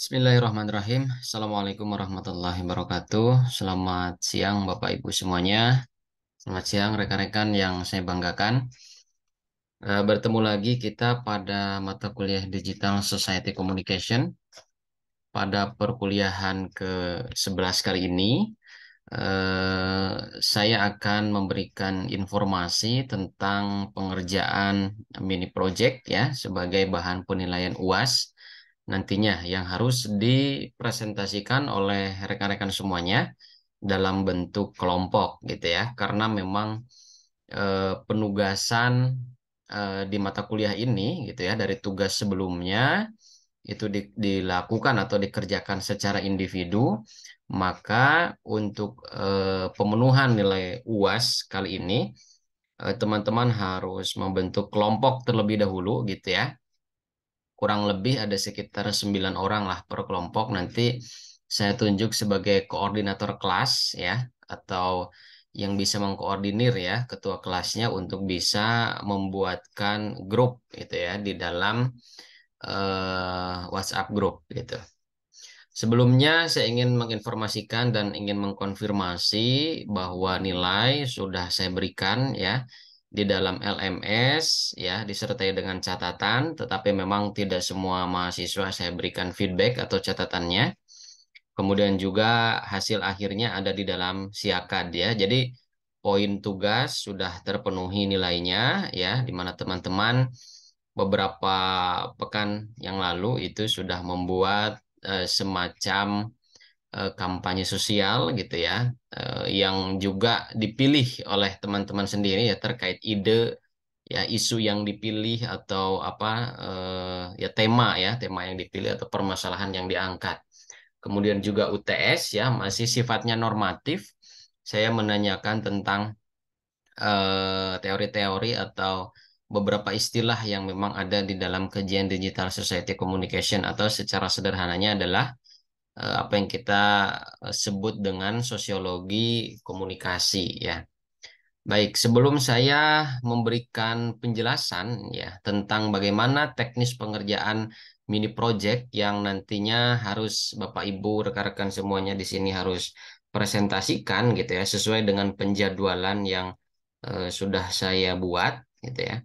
Bismillahirrahmanirrahim. Assalamualaikum warahmatullahi wabarakatuh. Selamat siang Bapak Ibu semuanya. Selamat siang rekan-rekan yang saya banggakan. Bertemu lagi kita pada mata kuliah Digital Society Communication pada perkuliahan ke-11 kali ini. eh, saya akan memberikan informasi tentang pengerjaan mini project ya sebagai bahan penilaian UAS nantinya yang harus dipresentasikan oleh rekan-rekan semuanya dalam bentuk kelompok gitu ya karena memang penugasan di mata kuliah ini gitu ya dari tugas sebelumnya itu dilakukan atau dikerjakan secara individu, maka untuk pemenuhan nilai UAS kali ini teman-teman harus membentuk kelompok terlebih dahulu gitu ya. Kurang lebih ada sekitar 9 orang lah per kelompok. Nanti saya tunjuk sebagai koordinator kelas ya atau yang bisa mengkoordinir ya ketua kelasnya untuk bisa membuatkan grup gitu ya di dalam WhatsApp grup gitu. Sebelumnya saya ingin menginformasikan dan ingin mengkonfirmasi bahwa nilai sudah saya berikan ya di dalam LMS ya disertai dengan catatan, tetapi memang tidak semua mahasiswa saya berikan feedback atau catatannya. Kemudian juga hasil akhirnya ada di dalam siakad ya. Jadi poin tugas sudah terpenuhi nilainya ya, di mana teman-teman beberapa pekan yang lalu itu sudah membuat semacam kampanye sosial gitu ya, yang juga dipilih oleh teman-teman sendiri ya terkait ide ya isu yang dipilih atau apa ya tema yang dipilih atau permasalahan yang diangkat. Kemudian juga UTS ya masih sifatnya normatif. Saya menanyakan tentang teori-teori atau beberapa istilah yang memang ada di dalam kajian Digital Society Communication atau secara sederhananya adalah apa yang kita sebut dengan sosiologi komunikasi ya. Baik, sebelum saya memberikan penjelasan ya tentang bagaimana teknis pengerjaan mini project yang nantinya harus Bapak Ibu rekan-rekan semuanya di sini harus presentasikan gitu ya sesuai dengan penjadwalan yang sudah saya buat gitu ya.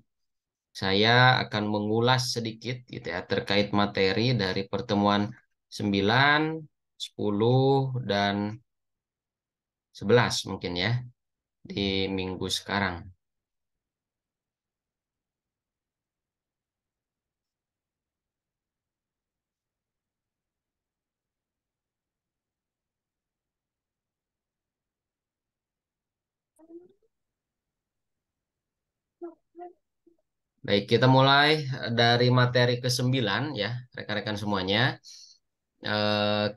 Saya akan mengulas sedikit gitu ya terkait materi dari pertemuan 9, 10 dan 11 mungkin ya di minggu sekarang. Baik, kita mulai dari materi ke-9 ya, rekan-rekan semuanya.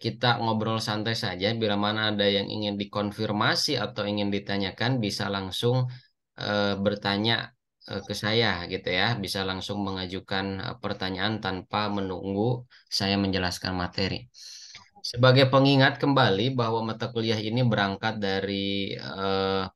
Kita ngobrol santai saja, bila mana ada yang ingin dikonfirmasi atau ingin ditanyakan bisa langsung bertanya ke saya gitu ya, bisa langsung mengajukan pertanyaan tanpa menunggu saya menjelaskan materi. Sebagai pengingat kembali bahwa mata kuliah ini berangkat dari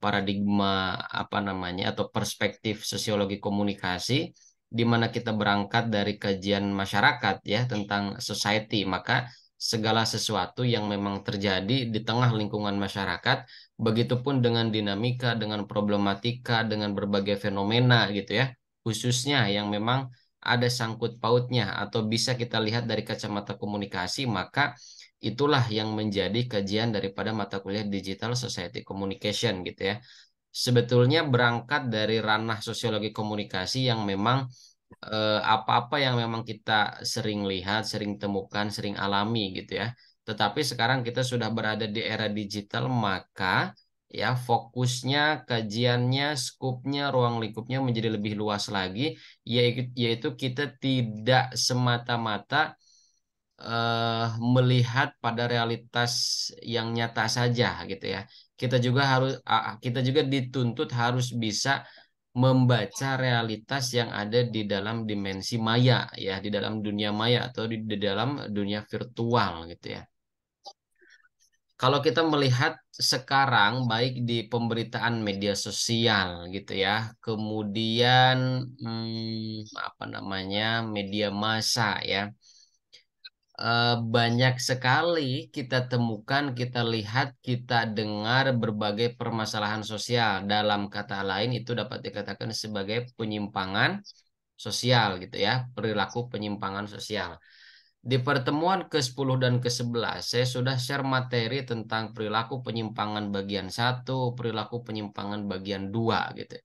paradigma apa namanya atau perspektif sosiologi komunikasi di mana kita berangkat dari kajian masyarakat ya tentang society, maka segala sesuatu yang memang terjadi di tengah lingkungan masyarakat, begitupun dengan dinamika, dengan problematika, dengan berbagai fenomena gitu ya, khususnya yang memang ada sangkut pautnya atau bisa kita lihat dari kacamata komunikasi, maka itulah yang menjadi kajian daripada mata kuliah Digital Society Communication gitu ya. Sebetulnya berangkat dari ranah sosiologi komunikasi yang memang apa-apa yang memang kita sering lihat, sering temukan, sering alami gitu ya. Tetapi sekarang kita sudah berada di era digital, maka ya fokusnya, kajiannya, skupnya, ruang lingkupnya menjadi lebih luas lagi, yaitu kita tidak semata-mata melihat pada realitas yang nyata saja gitu ya. Kita juga dituntut harus bisa membaca realitas yang ada di dalam dimensi maya ya, di dalam dunia maya atau di dalam dunia virtual gitu ya. Kalau kita melihat sekarang baik di pemberitaan media sosial gitu ya, kemudian apa namanya media massa ya, Banyak sekali kita temukan, kita lihat, kita dengar berbagai permasalahan sosial. Dalam kata lain itu dapat dikatakan sebagai penyimpangan sosial gitu ya, perilaku penyimpangan sosial. Di pertemuan ke-10 dan ke-11 saya sudah share materi tentang perilaku penyimpangan bagian satu, perilaku penyimpangan bagian 2 gitu.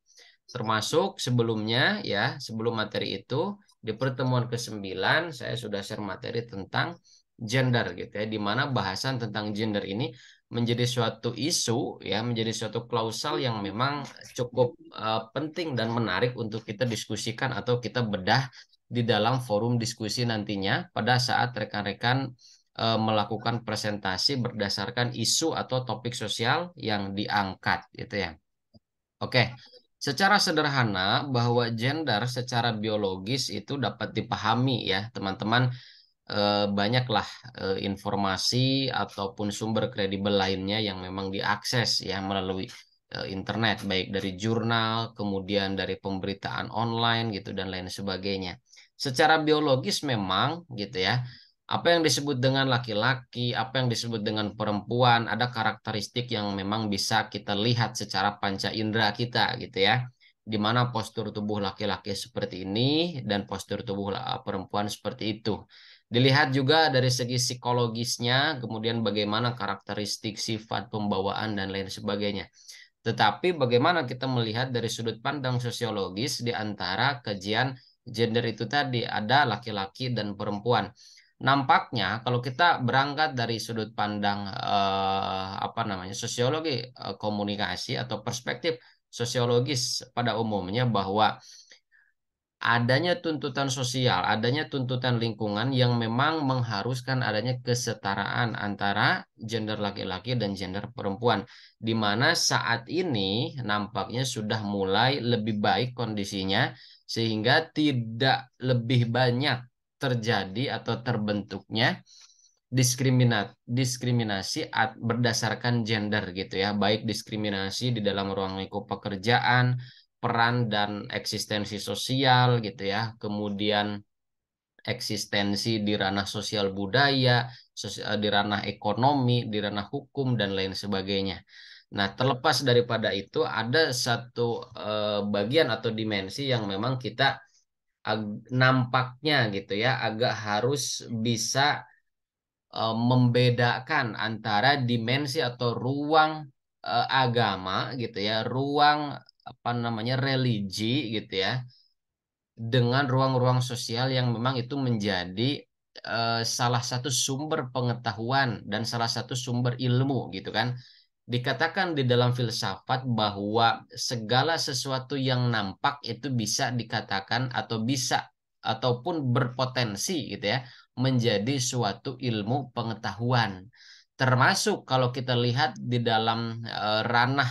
Termasuk sebelumnya ya, sebelum materi itu di pertemuan ke-9 saya sudah share materi tentang gender gitu ya, di mana bahasan tentang gender ini menjadi suatu isu ya, menjadi suatu klausal yang memang cukup penting dan menarik untuk kita diskusikan atau kita bedah di dalam forum diskusi nantinya pada saat rekan-rekan melakukan presentasi berdasarkan isu atau topik sosial yang diangkat gitu ya. Oke, secara sederhana bahwa gender secara biologis itu dapat dipahami ya, teman-teman. Banyaklah informasi ataupun sumber kredibel lainnya yang memang diakses ya melalui internet, baik dari jurnal, kemudian dari pemberitaan online gitu dan lain sebagainya. Secara biologis memang gitu ya, apa yang disebut dengan laki-laki, apa yang disebut dengan perempuan, ada karakteristik yang memang bisa kita lihat secara panca indera kita gitu ya. Di mana postur tubuh laki-laki seperti ini dan postur tubuh perempuan seperti itu. Dilihat juga dari segi psikologisnya, kemudian bagaimana karakteristik sifat pembawaan dan lain sebagainya. Tetapi bagaimana kita melihat dari sudut pandang sosiologis di antara kajian gender itu tadi, ada laki-laki dan perempuan. Nampaknya kalau kita berangkat dari sudut pandang apa namanya sosiologi komunikasi atau perspektif sosiologis pada umumnya bahwa adanya tuntutan sosial, adanya tuntutan lingkungan yang memang mengharuskan adanya kesetaraan antara gender laki-laki dan gender perempuan, di mana saat ini nampaknya sudah mulai lebih baik kondisinya, sehingga tidak lebih banyak terjadi atau terbentuknya diskriminasi berdasarkan gender gitu ya, baik diskriminasi di dalam ruang lingkup pekerjaan, peran dan eksistensi sosial gitu ya, kemudian eksistensi di ranah sosial budaya, di ranah ekonomi, di ranah hukum dan lain sebagainya. Nah, terlepas daripada itu ada satu bagian atau dimensi yang memang kita nampaknya gitu ya agak harus bisa membedakan antara dimensi atau ruang agama gitu ya, ruang apa namanya religi gitu ya, dengan ruang-ruang sosial yang memang itu menjadi salah satu sumber pengetahuan dan salah satu sumber ilmu gitu kan. Dikatakan di dalam filsafat bahwa segala sesuatu yang nampak itu bisa dikatakan atau bisa ataupun berpotensi gitu ya menjadi suatu ilmu pengetahuan. Termasuk kalau kita lihat di dalam ranah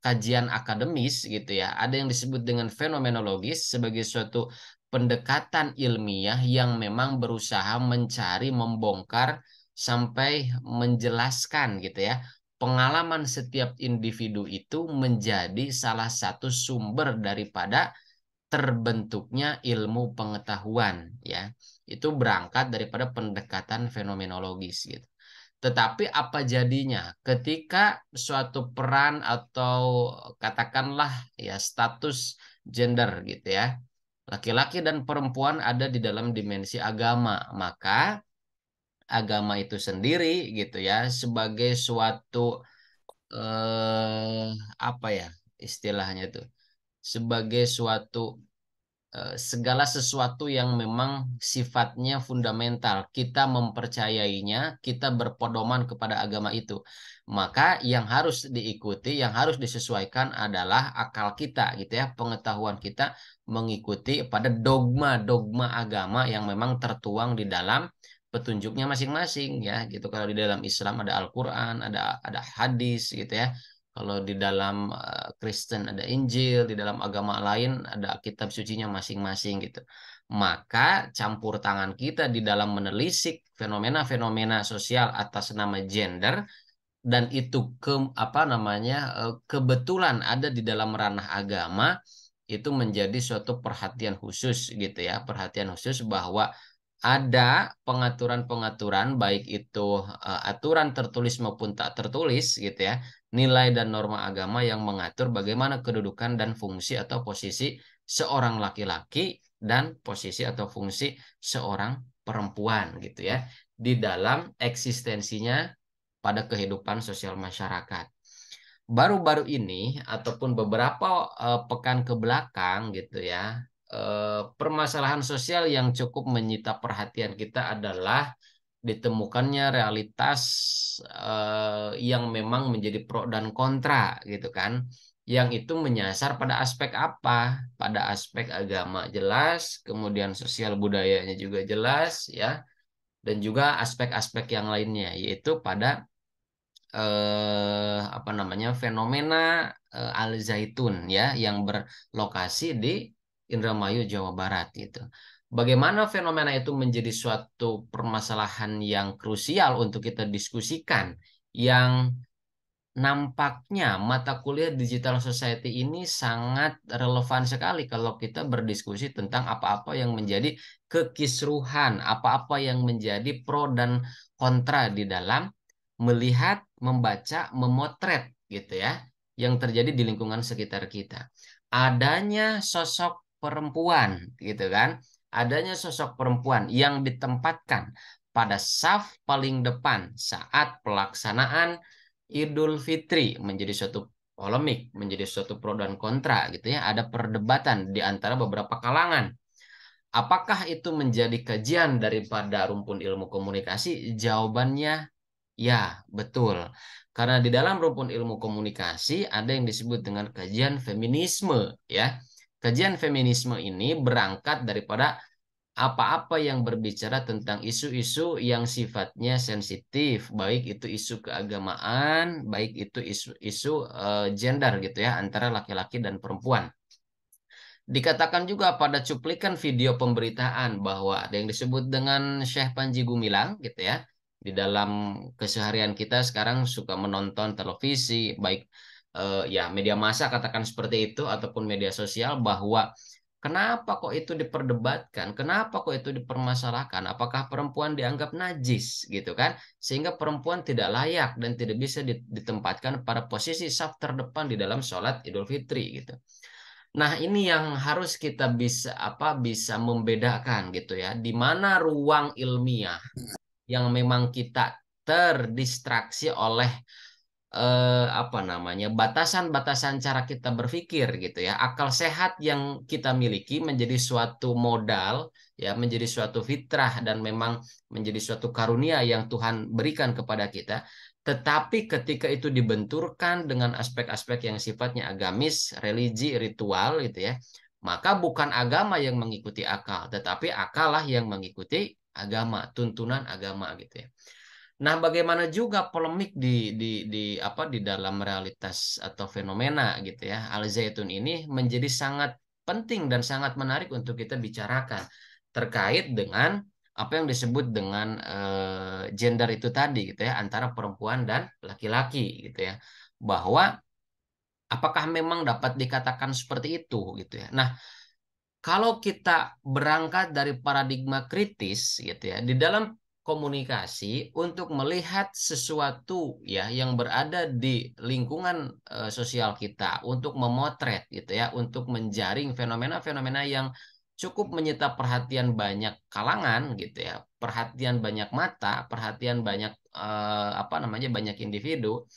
kajian akademis gitu ya, ada yang disebut dengan fenomenologis sebagai suatu pendekatan ilmiah yang memang berusaha mencari, membongkar sampai menjelaskan gitu ya pengalaman setiap individu itu menjadi salah satu sumber daripada terbentuknya ilmu pengetahuan ya. Itu berangkat daripada pendekatan fenomenologis gitu. Tetapi apa jadinya ketika suatu peran atau katakanlah ya status gender gitu ya, laki-laki dan perempuan ada di dalam dimensi agama, maka agama itu sendiri gitu ya sebagai suatu eh apa ya istilahnya itu, sebagai suatu segala sesuatu yang memang sifatnya fundamental, kita mempercayainya, kita berpedoman kepada agama itu. Maka yang harus diikuti, yang harus disesuaikan adalah akal kita gitu ya, pengetahuan kita mengikuti pada dogma-dogma agama yang memang tertuang di dalam petunjuknya masing-masing ya gitu. Kalau di dalam Islam ada Al-Qur'an, ada hadis gitu ya. Kalau di dalam Kristen ada Injil, di dalam agama lain ada kitab sucinya masing-masing gitu. Maka campur tangan kita di dalam menelisik fenomena-fenomena sosial atas nama gender dan itu apa namanya kebetulan ada di dalam ranah agama itu menjadi suatu perhatian khusus gitu ya, perhatian khusus bahwa ada pengaturan-pengaturan baik itu aturan tertulis maupun tak tertulis gitu ya, nilai dan norma agama yang mengatur bagaimana kedudukan dan fungsi atau posisi seorang laki-laki dan posisi atau fungsi seorang perempuan gitu ya di dalam eksistensinya pada kehidupan sosial masyarakat. Baru-baru ini ataupun beberapa pekan ke belakang gitu ya, permasalahan sosial yang cukup menyita perhatian kita adalah ditemukannya realitas yang memang menjadi pro dan kontra gitu kan. Yang itu menyasar pada aspek apa? Pada aspek agama jelas, kemudian sosial budayanya juga jelas ya, dan juga aspek-aspek yang lainnya yaitu pada apa namanya fenomena Al Zaitun ya yang berlokasi di Indramayu Jawa Barat gitu. Bagaimana fenomena itu menjadi suatu permasalahan yang krusial untuk kita diskusikan yang nampaknya mata kuliah Digital Society ini sangat relevan sekali kalau kita berdiskusi tentang apa-apa yang menjadi kekisruhan, apa-apa yang menjadi pro dan kontra di dalam melihat, membaca, memotret gitu ya, yang terjadi di lingkungan sekitar kita. Adanya sosok perempuan gitu kan, adanya sosok perempuan yang ditempatkan pada saf paling depan saat pelaksanaan Idul Fitri menjadi suatu polemik, menjadi suatu pro dan kontra gitu ya. Ada perdebatan di antara beberapa kalangan. Apakah itu menjadi kajian daripada rumpun ilmu komunikasi? Jawabannya ya, betul. Karena di dalam rumpun ilmu komunikasi ada yang disebut dengan kajian feminisme ya. Kajian feminisme ini berangkat daripada apa-apa yang berbicara tentang isu-isu yang sifatnya sensitif, baik itu isu keagamaan, baik itu isu-isu gender gitu ya, antara laki-laki dan perempuan. Dikatakan juga pada cuplikan video pemberitaan bahwa ada yang disebut dengan Syekh Panji Gumilang gitu ya. Di dalam keseharian kita sekarang suka menonton televisi, baik ya media massa katakan seperti itu ataupun media sosial bahwa kenapa kok itu diperdebatkan? Kenapa kok itu dipermasalahkan? Apakah perempuan dianggap najis gitu kan? Sehingga perempuan tidak layak dan tidak bisa ditempatkan pada posisi saf terdepan di dalam sholat Idul Fitri gitu. Nah, ini yang harus kita bisa membedakan gitu ya. Di mana ruang ilmiah yang memang kita terdistraksi oleh apa namanya batasan-batasan cara kita berpikir gitu ya. Akal sehat yang kita miliki menjadi suatu modal ya, menjadi suatu fitrah dan memang menjadi suatu karunia yang Tuhan berikan kepada kita. Tetapi ketika itu dibenturkan dengan aspek-aspek yang sifatnya agamis, religi, ritual gitu ya, maka bukan agama yang mengikuti akal, tetapi akal lah yang mengikuti agama, tuntunan agama gitu ya. Nah, bagaimana juga polemik di dalam realitas atau fenomena gitu ya. Al Zaitun ini menjadi sangat penting dan sangat menarik untuk kita bicarakan terkait dengan apa yang disebut dengan gender itu tadi gitu ya, antara perempuan dan laki-laki gitu ya. Bahwa apakah memang dapat dikatakan seperti itu gitu ya. Nah, kalau kita berangkat dari paradigma kritis gitu ya, di dalam komunikasi untuk melihat sesuatu ya yang berada di lingkungan sosial kita, untuk memotret gitu ya, untuk menjaring fenomena-fenomena yang cukup menyita perhatian banyak kalangan gitu ya, perhatian banyak mata, perhatian banyak apa namanya banyak individu.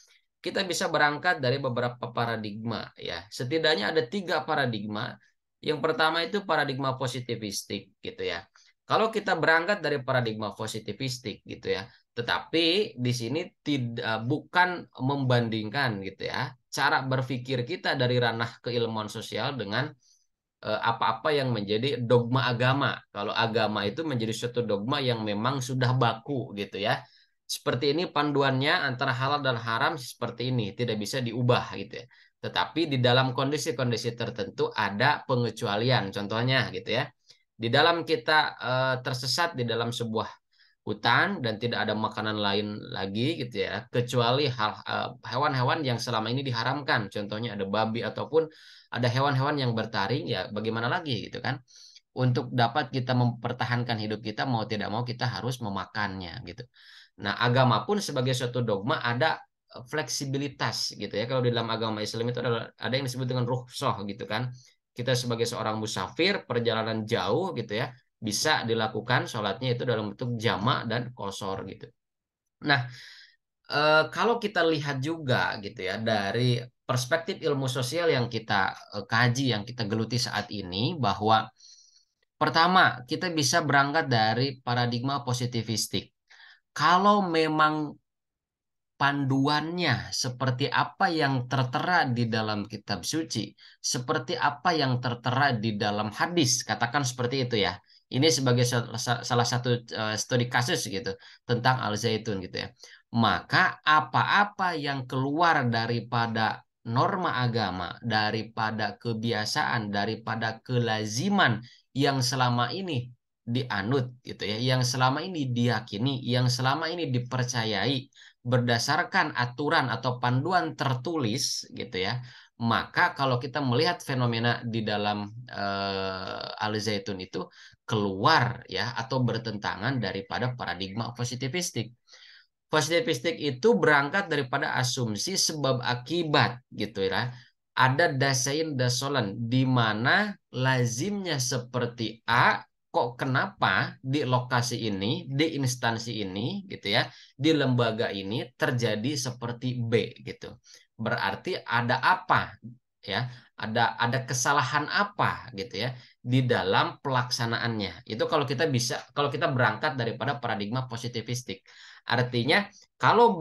Kita bisa berangkat dari beberapa paradigma ya. Setidaknya ada tiga paradigma. Yang pertama itu paradigma positivistik gitu ya. Kalau kita berangkat dari paradigma positivistik gitu ya, tetapi di sini tidak bukan membandingkan gitu ya cara berpikir kita dari ranah keilmuan sosial dengan apa-apa yang menjadi dogma agama. Kalau agama itu menjadi suatu dogma yang memang sudah baku gitu ya. Seperti ini panduannya antara halal dan haram seperti ini, tidak bisa diubah gitu ya. Tetapi di dalam kondisi-kondisi tertentu ada pengecualian, contohnya gitu ya. Di dalam kita tersesat di dalam sebuah hutan dan tidak ada makanan lain lagi gitu ya, kecuali hewan-hewan yang selama ini diharamkan, contohnya ada babi ataupun ada hewan-hewan yang bertaring ya, bagaimana lagi gitu kan. untuk dapat kita mempertahankan hidup kita, mau tidak mau kita harus memakannya gitu. Nah, agama pun sebagai suatu dogma ada fleksibilitas gitu ya. Kalau di dalam agama Islam itu ada yang disebut dengan rukhsah gitu kan. Kita sebagai seorang musafir perjalanan jauh gitu ya, bisa dilakukan sholatnya itu dalam bentuk jamak dan qasar gitu. Nah, kalau kita lihat juga gitu ya dari perspektif ilmu sosial yang kita kaji, yang kita geluti saat ini, bahwa pertama kita bisa berangkat dari paradigma positivistik. Kalau memang panduannya seperti apa yang tertera di dalam kitab suci, seperti apa yang tertera di dalam hadis, katakan seperti itu ya. Ini sebagai salah satu studi kasus gitu tentang Al-Zaitun gitu ya. Maka apa-apa yang keluar daripada norma agama, daripada kebiasaan, daripada kelaziman yang selama ini dianut gitu ya, yang selama ini diyakini, yang selama ini dipercayai berdasarkan aturan atau panduan tertulis gitu ya, maka kalau kita melihat fenomena di dalam Al-Zaitun itu keluar ya atau bertentangan daripada paradigma positivistik. Positivistik itu berangkat daripada asumsi sebab akibat gitu ya. Ada dasain dasolan di mana lazimnya seperti A, kok kenapa di lokasi ini, di instansi ini gitu ya, di lembaga ini terjadi seperti B gitu. Berarti ada apa ya? Ada kesalahan apa gitu ya di dalam pelaksanaannya. Itu kalau kita berangkat daripada paradigma positivistik. Artinya kalau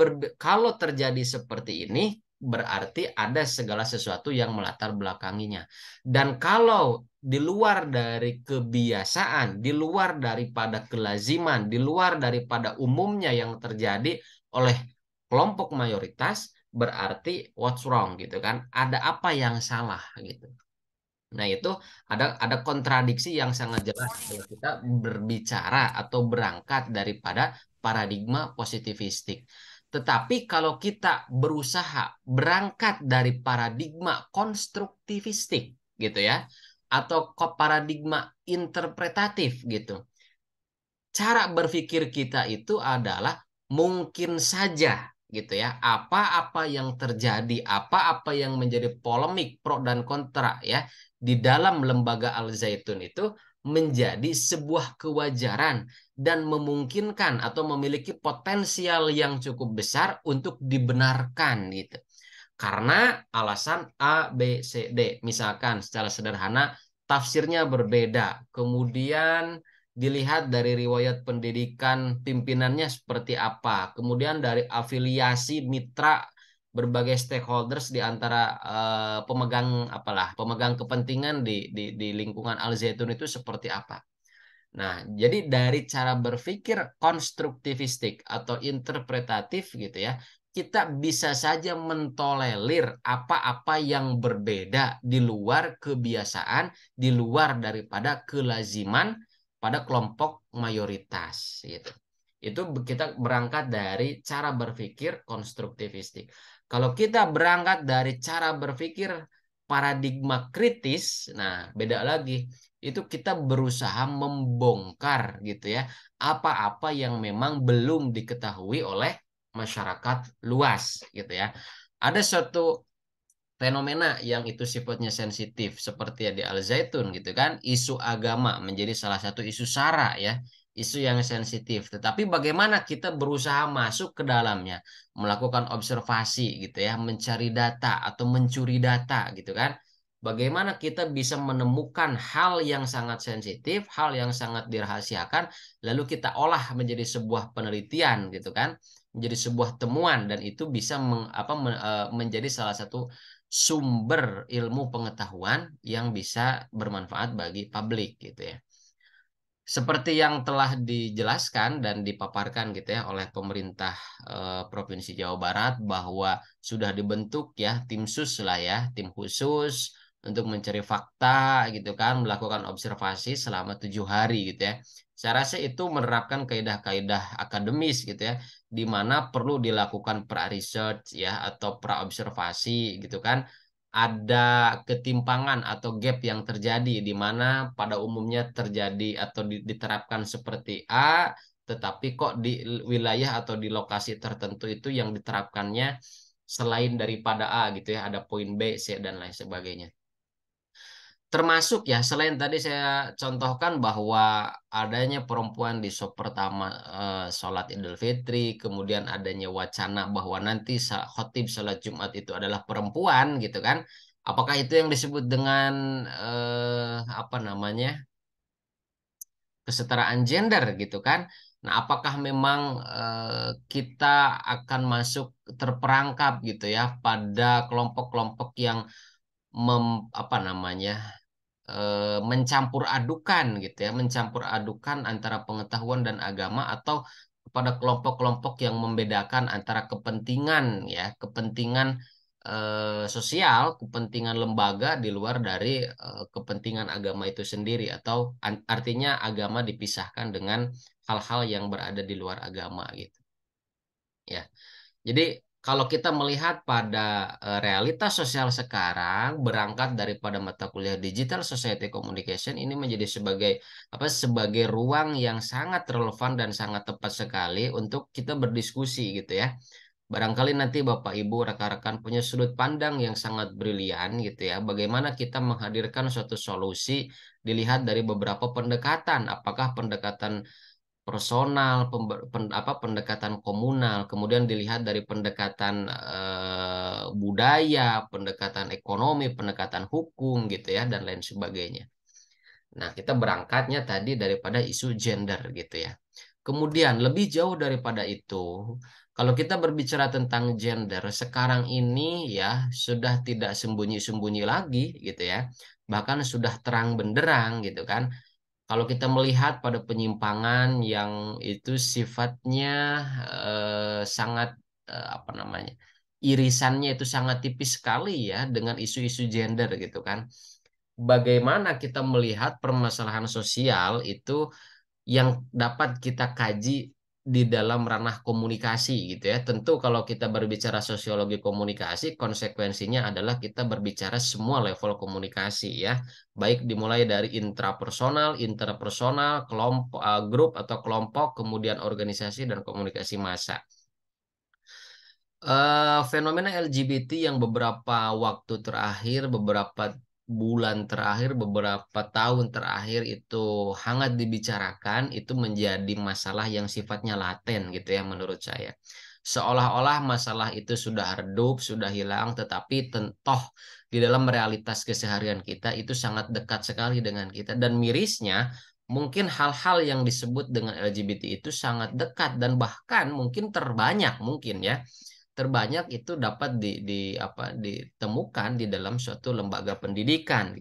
terjadi seperti ini berarti ada segala sesuatu yang melatar belakanginya. Dan kalau di luar dari kebiasaan, di luar daripada kelaziman, di luar daripada umumnya yang terjadi oleh kelompok mayoritas, berarti what's wrong gitu kan? Ada apa yang salah gitu. Nah, itu ada kontradiksi yang sangat jelas kalau kita berbicara atau berangkat daripada paradigma positivistik. Tetapi kalau kita berusaha berangkat dari paradigma konstruktivistik gitu ya, atau paradigma interpretatif gitu. Cara berpikir kita itu adalah mungkin saja gitu ya, apa-apa yang terjadi, apa-apa yang menjadi polemik pro dan kontra ya di dalam lembaga Al-Zaitun itu menjadi sebuah kewajaran dan memungkinkan atau memiliki potensial yang cukup besar untuk dibenarkan gitu. Karena alasan A, B, C, D. Misalkan secara sederhana tafsirnya berbeda. Kemudian dilihat dari riwayat pendidikan pimpinannya seperti apa. Kemudian dari afiliasi mitra berbagai stakeholders di antara pemegang kepentingan di lingkungan Al Zaitun itu seperti apa. Nah, jadi dari cara berpikir konstruktivistik atau interpretatif gitu ya, kita bisa saja mentolerir apa-apa yang berbeda di luar kebiasaan, di luar daripada kelaziman pada kelompok mayoritas gitu. Itu kita berangkat dari cara berpikir konstruktivistik. Kalau kita berangkat dari cara berpikir paradigma kritis, nah beda lagi itu kita berusaha membongkar gitu ya apa-apa yang memang belum diketahui oleh masyarakat luas gitu ya. Ada suatu fenomena yang itu sifatnya sensitif seperti ya di Al Zaitun gitu kan, isu agama menjadi salah satu isu sara ya, isu yang sensitif. Tetapi bagaimana kita berusaha masuk ke dalamnya, melakukan observasi gitu ya, mencari data atau mencuri data gitu kan. Bagaimana kita bisa menemukan hal yang sangat sensitif, hal yang sangat dirahasiakan, lalu kita olah menjadi sebuah penelitian gitu kan, menjadi sebuah temuan dan itu bisa menjadi salah satu sumber ilmu pengetahuan yang bisa bermanfaat bagi publik gitu ya. Seperti yang telah dijelaskan dan dipaparkan gitu ya oleh pemerintah Provinsi Jawa Barat bahwa sudah dibentuk ya tim sus lah ya, tim khusus untuk mencari fakta gitu kan, melakukan observasi selama 7 hari gitu ya. Saya rasa itu menerapkan kaidah-kaidah akademis gitu ya, di mana perlu dilakukan pra-research ya atau pra-observasi gitu kan ada ketimpangan atau gap yang terjadi di mana pada umumnya terjadi atau diterapkan seperti A, tetapi kok di wilayah atau di lokasi tertentu itu yang diterapkannya selain daripada A gitu ya, ada poin B, C dan lain sebagainya. Termasuk ya, selain tadi saya contohkan bahwa adanya perempuan di sop pertama sholat Idul Fitri, kemudian adanya wacana bahwa nanti khotib sholat Jumat itu adalah perempuan gitu kan. Apakah itu yang disebut dengan apa namanya, kesetaraan gender gitu kan? Nah, apakah memang kita akan masuk terperangkap gitu ya pada kelompok-kelompok yang apa namanya, mencampur adukan gitu ya, mencampur adukan antara pengetahuan dan agama atau kepada kelompok-kelompok yang membedakan antara kepentingan ya, kepentingan sosial, kepentingan lembaga di luar dari kepentingan agama itu sendiri atau artinya agama dipisahkan dengan hal-hal yang berada di luar agama gitu. Ya. Jadi kalau kita melihat pada realitas sosial sekarang, berangkat daripada mata kuliah Digital Society Communication ini menjadi sebagai apa, sebagai ruang yang sangat relevan dan sangat tepat sekali untuk kita berdiskusi gitu ya. Barangkali nanti Bapak Ibu rekan-rekan punya sudut pandang yang sangat brilian gitu ya. Bagaimana kita menghadirkan suatu solusi dilihat dari beberapa pendekatan. Apakah pendekatan personal, pendekatan komunal, kemudian dilihat dari pendekatan budaya, pendekatan ekonomi, pendekatan hukum gitu ya, dan lain sebagainya. Nah, kita berangkatnya tadi daripada isu gender gitu ya. Kemudian lebih jauh daripada itu, kalau kita berbicara tentang gender, sekarang ini ya sudah tidak sembunyi-sembunyi lagi gitu ya. Bahkan sudah terang benderang gitu kan, kalau kita melihat pada penyimpangan yang itu sifatnya sangat apa namanya, irisannya itu sangat tipis sekali ya dengan isu-isu gender gitu kan. Bagaimana kita melihat permasalahan sosial itu yang dapat kita kaji di dalam ranah komunikasi gitu ya. Tentu kalau kita berbicara sosiologi komunikasi, konsekuensinya adalah kita berbicara semua level komunikasi ya. Baik dimulai dari intrapersonal, interpersonal, kelompok, grup atau kelompok, kemudian organisasi dan komunikasi massa. Fenomena LGBT yang beberapa waktu terakhir, beberapa bulan terakhir, beberapa tahun terakhir itu hangat dibicarakan, itu menjadi masalah yang sifatnya laten gitu ya menurut saya. Seolah-olah masalah itu sudah redup, sudah hilang, tetapi tentoh di dalam realitas keseharian kita itu sangat dekat sekali dengan kita. Dan mirisnya, mungkin hal-hal yang disebut dengan LGBT itu sangat dekat dan bahkan mungkin terbanyak mungkin ya, terbanyak itu dapat apa ditemukan di dalam suatu lembaga pendidikan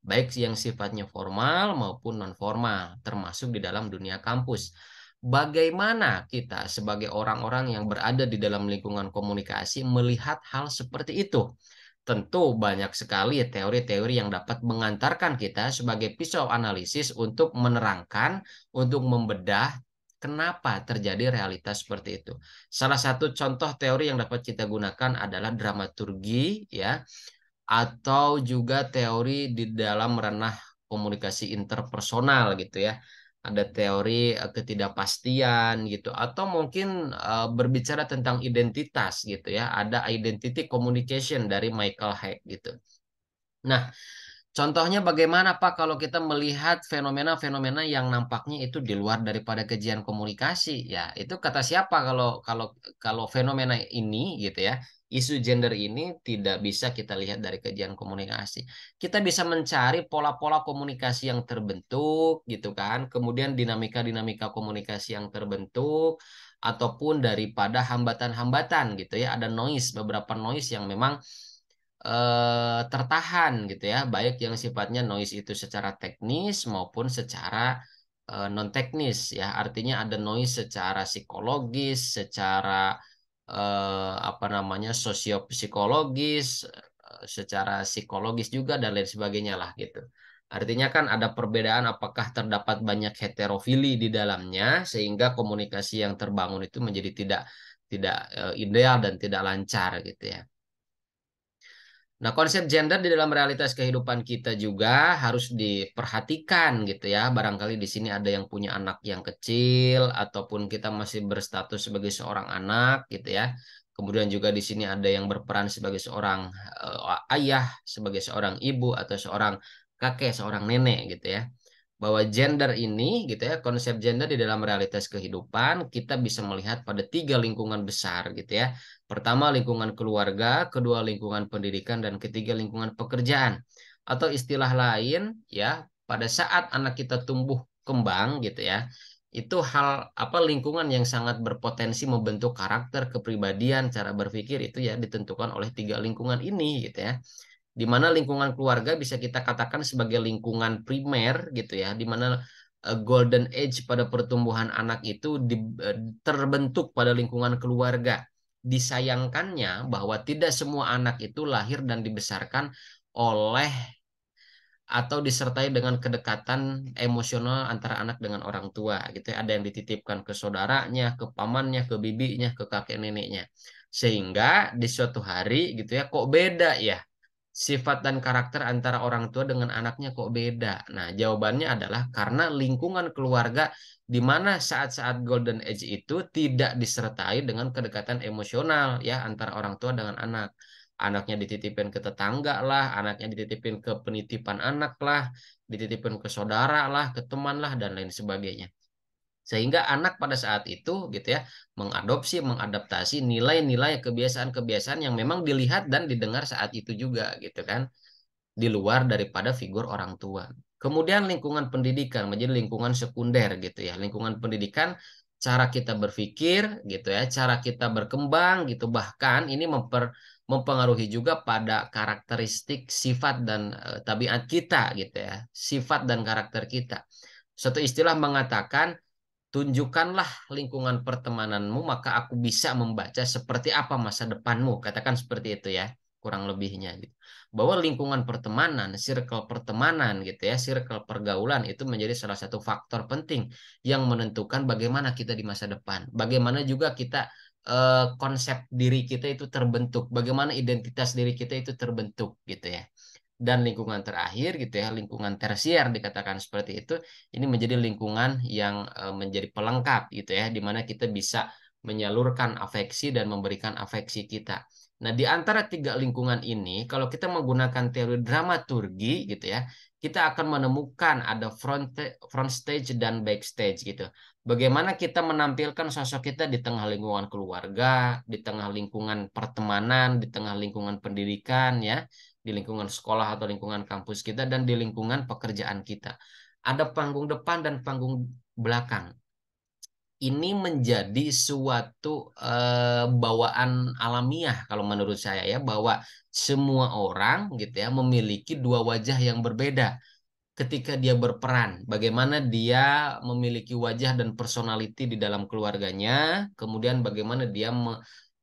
baik yang sifatnya formal maupun non formal termasuk di dalam dunia kampus. Bagaimana kita sebagai orang-orang yang berada di dalam lingkungan komunikasi melihat hal seperti itu? Tentu banyak sekali teori-teori yang dapat mengantarkan kita sebagai pisau analisis untuk menerangkan, untuk membedah kenapa terjadi realitas seperti itu. Salah satu contoh teori yang dapat kita gunakan adalah dramaturgi ya, atau juga teori di dalam ranah komunikasi interpersonal gitu ya. Ada teori ketidakpastian gitu, atau mungkin berbicara tentang identitas gitu ya. Ada identity communication dari Michael Hack gitu. Nah, contohnya bagaimana Pak kalau kita melihat fenomena-fenomena yang nampaknya itu di luar daripada kajian komunikasi? Ya, itu kata siapa kalau kalau fenomena ini gitu ya, isu gender ini tidak bisa kita lihat dari kajian komunikasi. Kita bisa mencari pola-pola komunikasi yang terbentuk gitu kan, kemudian dinamika-dinamika komunikasi yang terbentuk ataupun daripada hambatan-hambatan gitu ya, ada noise, beberapa noise yang memang tertahan gitu ya, baik yang sifatnya noise itu secara teknis maupun secara non teknis ya. Artinya ada noise secara psikologis, secara apa namanya sosiopsikologis, secara psikologis juga dan lain sebagainya lah gitu. Artinya kan ada perbedaan apakah terdapat banyak heterofili di dalamnya sehingga komunikasi yang terbangun itu menjadi tidak tidak ideal dan tidak lancar gitu ya. Nah, konsep gender di dalam realitas kehidupan kita juga harus diperhatikan gitu ya. Barangkali di sini ada yang punya anak yang kecil ataupun kita masih berstatus sebagai seorang anak gitu ya. Kemudian juga di sini ada yang berperan sebagai seorang ayah, sebagai seorang ibu atau seorang kakek, seorang nenek gitu ya. Bahwa gender ini gitu ya, konsep gender di dalam realitas kehidupan kita bisa melihat pada tiga lingkungan besar gitu ya. Pertama lingkungan keluarga, kedua lingkungan pendidikan, dan ketiga lingkungan pekerjaan. Atau istilah lain ya, pada saat anak kita tumbuh kembang gitu ya, itu hal apa lingkungan yang sangat berpotensi membentuk karakter, kepribadian, cara berpikir itu ya ditentukan oleh tiga lingkungan ini gitu ya, di mana lingkungan keluarga bisa kita katakan sebagai lingkungan primer gitu ya, di mana golden age pada pertumbuhan anak itu terbentuk pada lingkungan keluarga. Disayangkannya bahwa tidak semua anak itu lahir dan dibesarkan oleh atau disertai dengan kedekatan emosional antara anak dengan orang tua gitu ya. Ada yang dititipkan ke saudaranya, ke pamannya, ke bibinya, ke kakek neneknya. Sehingga di suatu hari gitu ya, kok beda ya sifat dan karakter antara orang tua dengan anaknya kok beda. Nah, jawabannya adalah karena lingkungan keluarga di mana saat-saat golden age itu tidak disertai dengan kedekatan emosional ya antara orang tua dengan anak. Anaknya dititipin ke tetangga lah, anaknya dititipin ke penitipan anak lah, dititipin ke saudara lah, ke teman lah, dan lain sebagainya. Sehingga anak pada saat itu gitu ya mengadopsi, mengadaptasi nilai-nilai kebiasaan-kebiasaan yang memang dilihat dan didengar saat itu juga gitu kan, di luar daripada figur orang tua. Kemudian lingkungan pendidikan menjadi lingkungan sekunder gitu ya. Lingkungan pendidikan cara kita berpikir gitu ya, cara kita berkembang gitu, bahkan ini mempengaruhi juga pada karakteristik sifat dan tabiat kita gitu ya. Sifat dan karakter kita. Suatu istilah mengatakan tunjukkanlah lingkungan pertemananmu, maka aku bisa membaca seperti apa masa depanmu. Katakan seperti itu ya, kurang lebihnya gitu. Bahwa lingkungan pertemanan, circle pertemanan gitu ya, circle pergaulan itu menjadi salah satu faktor penting yang menentukan bagaimana kita di masa depan. Bagaimana juga kita konsep diri kita itu terbentuk, bagaimana identitas diri kita itu terbentuk gitu ya. Dan lingkungan terakhir gitu ya, lingkungan tersier dikatakan seperti itu, ini menjadi lingkungan yang menjadi pelengkap gitu ya, di mana kita bisa menyalurkan afeksi dan memberikan afeksi kita. Nah, di antara tiga lingkungan ini, kalau kita menggunakan teori dramaturgi gitu ya, kita akan menemukan ada front stage dan backstage gitu. Bagaimana kita menampilkan sosok kita di tengah lingkungan keluarga, di tengah lingkungan pertemanan, di tengah lingkungan pendidikan ya, di lingkungan sekolah atau lingkungan kampus kita, dan di lingkungan pekerjaan kita. Ada panggung depan dan panggung belakang. Ini menjadi suatu bawaan alamiah kalau menurut saya ya, bahwa semua orang gitu ya memiliki dua wajah yang berbeda ketika dia berperan, bagaimana dia memiliki wajah dan personality di dalam keluarganya, kemudian bagaimana dia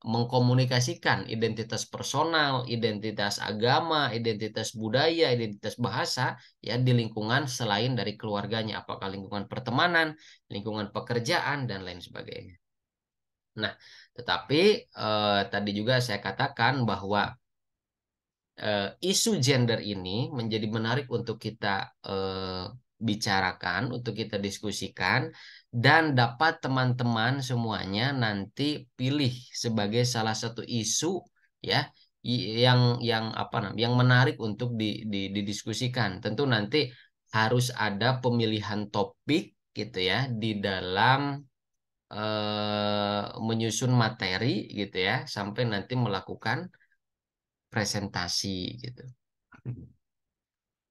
mengkomunikasikan identitas personal, identitas agama, identitas budaya, identitas bahasa ya di lingkungan selain dari keluarganya, apakah lingkungan pertemanan, lingkungan pekerjaan dan lain sebagainya. Nah, tetapi tadi juga saya katakan bahwa isu gender ini menjadi menarik untuk kita bicarakan, untuk kita diskusikan, dan dapat teman-teman semuanya nanti pilih sebagai salah satu isu ya yang apa namanya yang menarik untuk didiskusikan. Tentu nanti harus ada pemilihan topik gitu ya di dalam menyusun materi gitu ya sampai nanti melakukan presentasi gitu.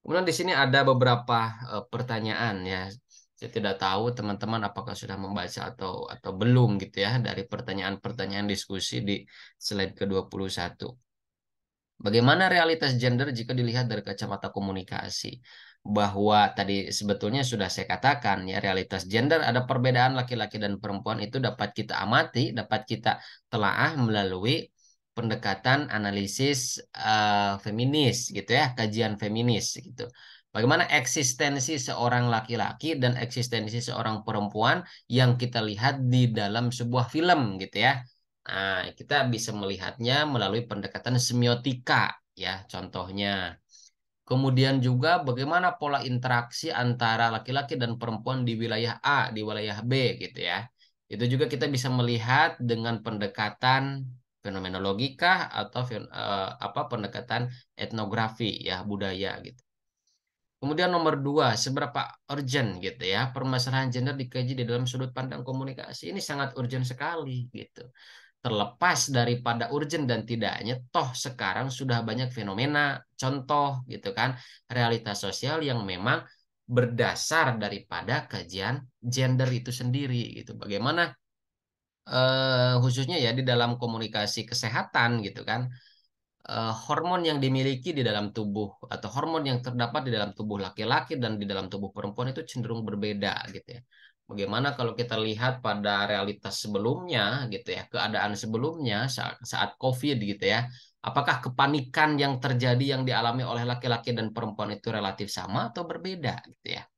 Kemudian di sini ada beberapa pertanyaan ya. Saya tidak tahu teman-teman apakah sudah membaca atau belum gitu ya dari pertanyaan-pertanyaan diskusi di slide ke-21. Bagaimana realitas gender jika dilihat dari kacamata komunikasi? Bahwa tadi sebetulnya sudah saya katakan ya, realitas gender ada perbedaan laki-laki dan perempuan itu dapat kita amati, dapat kita telaah melalui pendekatan analisis feminis gitu ya, kajian feminis gitu. Bagaimana eksistensi seorang laki-laki dan eksistensi seorang perempuan yang kita lihat di dalam sebuah film gitu ya. Nah, kita bisa melihatnya melalui pendekatan semiotika. ya contohnya. Kemudian juga bagaimana pola interaksi antara laki-laki dan perempuan di wilayah A, di wilayah B gitu ya. Itu juga kita bisa melihat dengan pendekatan fenomenologika atau apa pendekatan etnografi ya budaya gitu. Kemudian nomor dua, seberapa urgent gitu ya permasalahan gender dikaji di dalam sudut pandang komunikasi. Ini sangat urgent sekali gitu. Terlepas daripada urgent dan tidaknya, toh sekarang sudah banyak fenomena, contoh gitu kan, realitas sosial yang memang berdasar daripada kajian gender itu sendiri gitu. Bagaimana khususnya ya di dalam komunikasi kesehatan gitu kan, hormon yang dimiliki di dalam tubuh atau hormon yang terdapat di dalam tubuh laki-laki dan di dalam tubuh perempuan itu cenderung berbeda gitu ya. Bagaimana kalau kita lihat pada realitas sebelumnya gitu ya, keadaan sebelumnya saat COVID gitu ya, apakah kepanikan yang terjadi yang dialami oleh laki-laki dan perempuan itu relatif sama atau berbeda gitu ya?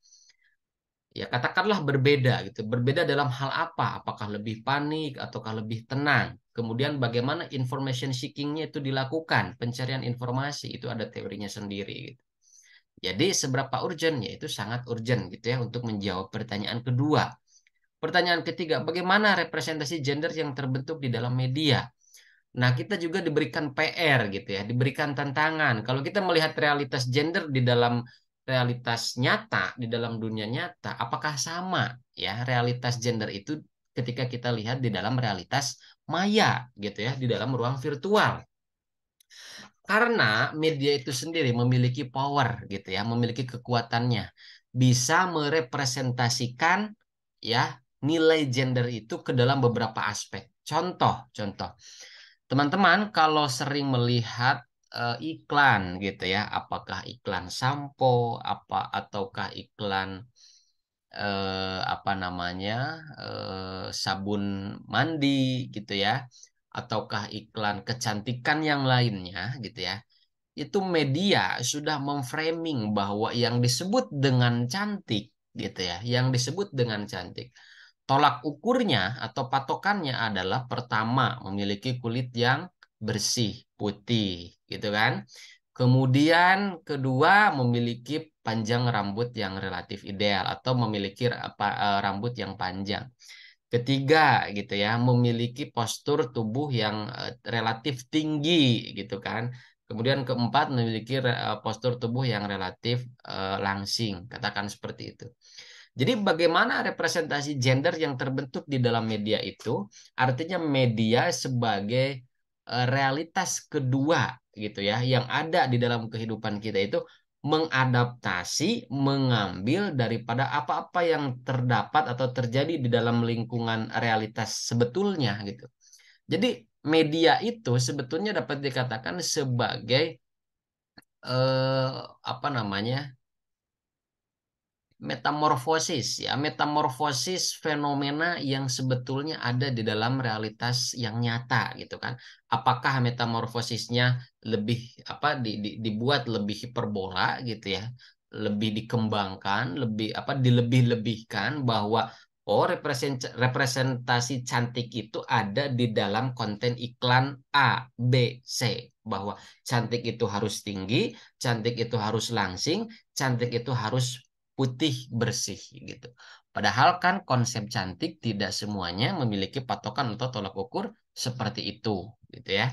Ya katakanlah berbeda gitu. Berbeda dalam hal apa? Apakah lebih panik ataukah lebih tenang? Kemudian bagaimana information seekingnya itu dilakukan, pencarian informasi itu ada teorinya sendiri gitu. Jadi seberapa urgent ya itu sangat urgent gitu ya untuk menjawab pertanyaan kedua. Pertanyaan ketiga, bagaimana representasi gender yang terbentuk di dalam media? Nah, kita juga diberikan PR gitu ya, diberikan tantangan. Kalau kita melihat realitas gender di dalam realitas nyata, di dalam dunia nyata, apakah sama ya realitas gender itu ketika kita lihat di dalam realitas maya gitu ya, di dalam ruang virtual. Karena media itu sendiri memiliki power gitu ya, memiliki kekuatannya, bisa merepresentasikan ya nilai gender itu ke dalam beberapa aspek. Contoh. Teman-teman kalau sering melihat iklan gitu ya, apakah iklan sampo, ataukah iklan apa namanya sabun mandi gitu ya, ataukah iklan kecantikan yang lainnya gitu ya. Itu media sudah memframing bahwa yang disebut dengan cantik gitu ya, yang disebut dengan cantik tolak ukurnya atau patokannya adalah pertama memiliki kulit yang bersih, putih, gitu kan. Kemudian kedua memiliki panjang rambut yang relatif ideal atau memiliki rambut yang panjang. Ketiga gitu ya, memiliki postur tubuh yang relatif tinggi gitu kan. Kemudian keempat memiliki postur tubuh yang relatif langsing, katakan seperti itu. Jadi bagaimana representasi gender yang terbentuk di dalam media itu? Artinya media sebagai realitas kedua gitu ya, yang ada di dalam kehidupan kita itu mengadaptasi, mengambil daripada apa-apa yang terdapat atau terjadi di dalam lingkungan realitas sebetulnya gitu. Jadi media itu sebetulnya dapat dikatakan sebagai apa namanya? Metamorfosis ya, metamorfosis fenomena yang sebetulnya ada di dalam realitas yang nyata gitu kan. Apakah metamorfosisnya lebih apa dibuat lebih hiperbola gitu ya, lebih dikembangkan, lebih apa dilebih-lebihkan bahwa oh representasi cantik itu ada di dalam konten iklan A, B, C, bahwa cantik itu harus tinggi, cantik itu harus langsing, cantik itu harus putih bersih gitu. Padahal kan konsep cantik tidak semuanya memiliki patokan atau tolak ukur seperti itu gitu ya.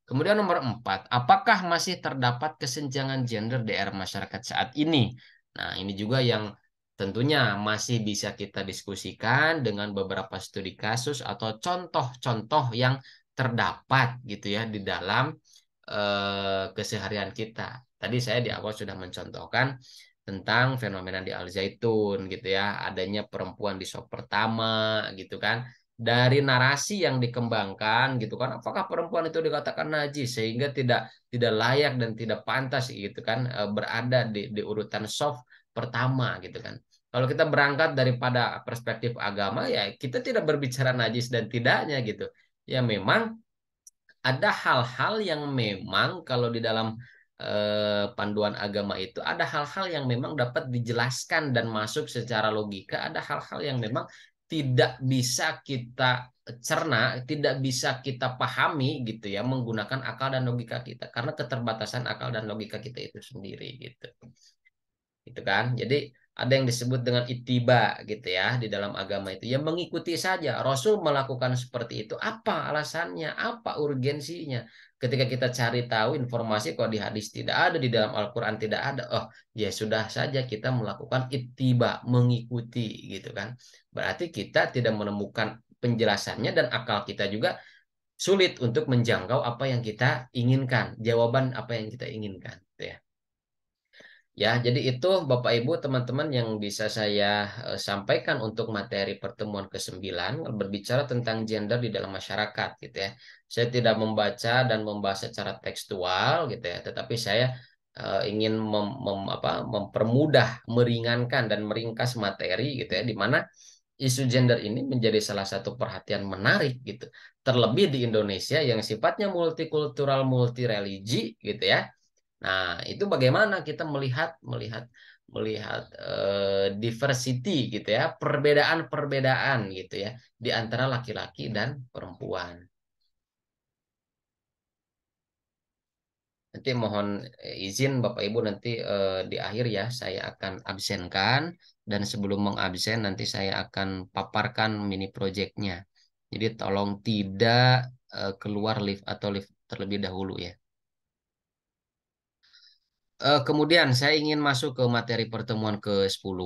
Kemudian nomor empat, apakah masih terdapat kesenjangan gender di era masyarakat saat ini? Nah, ini juga yang tentunya masih bisa kita diskusikan dengan beberapa studi kasus atau contoh-contoh yang terdapat gitu ya di dalam keseharian kita. Tadi saya di awal sudah mencontohkan tentang fenomena di Al Zaitun gitu ya, adanya perempuan di sop pertama gitu kan. Dari narasi yang dikembangkan gitu kan, apakah perempuan itu dikatakan najis sehingga tidak tidak layak dan tidak pantas gitu kan berada di urutan soft pertama gitu kan. Kalau kita berangkat daripada perspektif agama ya kita tidak berbicara najis dan tidaknya gitu. Ya memang ada hal-hal yang memang kalau di dalam panduan agama itu ada hal-hal yang memang dapat dijelaskan dan masuk secara logika, ada hal-hal yang memang tidak bisa kita cerna, tidak bisa kita pahami gitu ya menggunakan akal dan logika kita karena keterbatasan akal dan logika kita itu sendiri gitu. Gitu kan. Jadi ada yang disebut dengan ittiba gitu ya di dalam agama itu. Ya mengikuti saja. Rasul melakukan seperti itu. Apa alasannya? Apa urgensinya? Ketika kita cari tahu informasi kok di hadis tidak ada, di dalam Al-Quran tidak ada. Oh ya sudah saja kita melakukan ittiba, mengikuti gitu kan. Berarti kita tidak menemukan penjelasannya dan akal kita juga sulit untuk menjangkau apa yang kita inginkan, jawaban apa yang kita inginkan, gitu ya. Ya, jadi itu Bapak Ibu teman-teman yang bisa saya sampaikan untuk materi pertemuan ke-9 berbicara tentang gender di dalam masyarakat gitu ya. Saya tidak membaca dan membahas secara tekstual gitu ya, tetapi saya ingin mempermudah, meringankan dan meringkas materi gitu ya, di mana isu gender ini menjadi salah satu perhatian menarik gitu. Terlebih di Indonesia yang sifatnya multikultural, multireligi gitu ya. Nah, itu bagaimana kita melihat melihat melihat diversity gitu ya, perbedaan-perbedaan gitu ya di antara laki-laki dan perempuan. Nanti mohon izin Bapak Ibu nanti di akhir ya saya akan absenkan dan sebelum mengabsen nanti saya akan paparkan mini projectnya. Jadi tolong tidak keluar lift atau lift terlebih dahulu ya. Kemudian saya ingin masuk ke materi pertemuan ke-10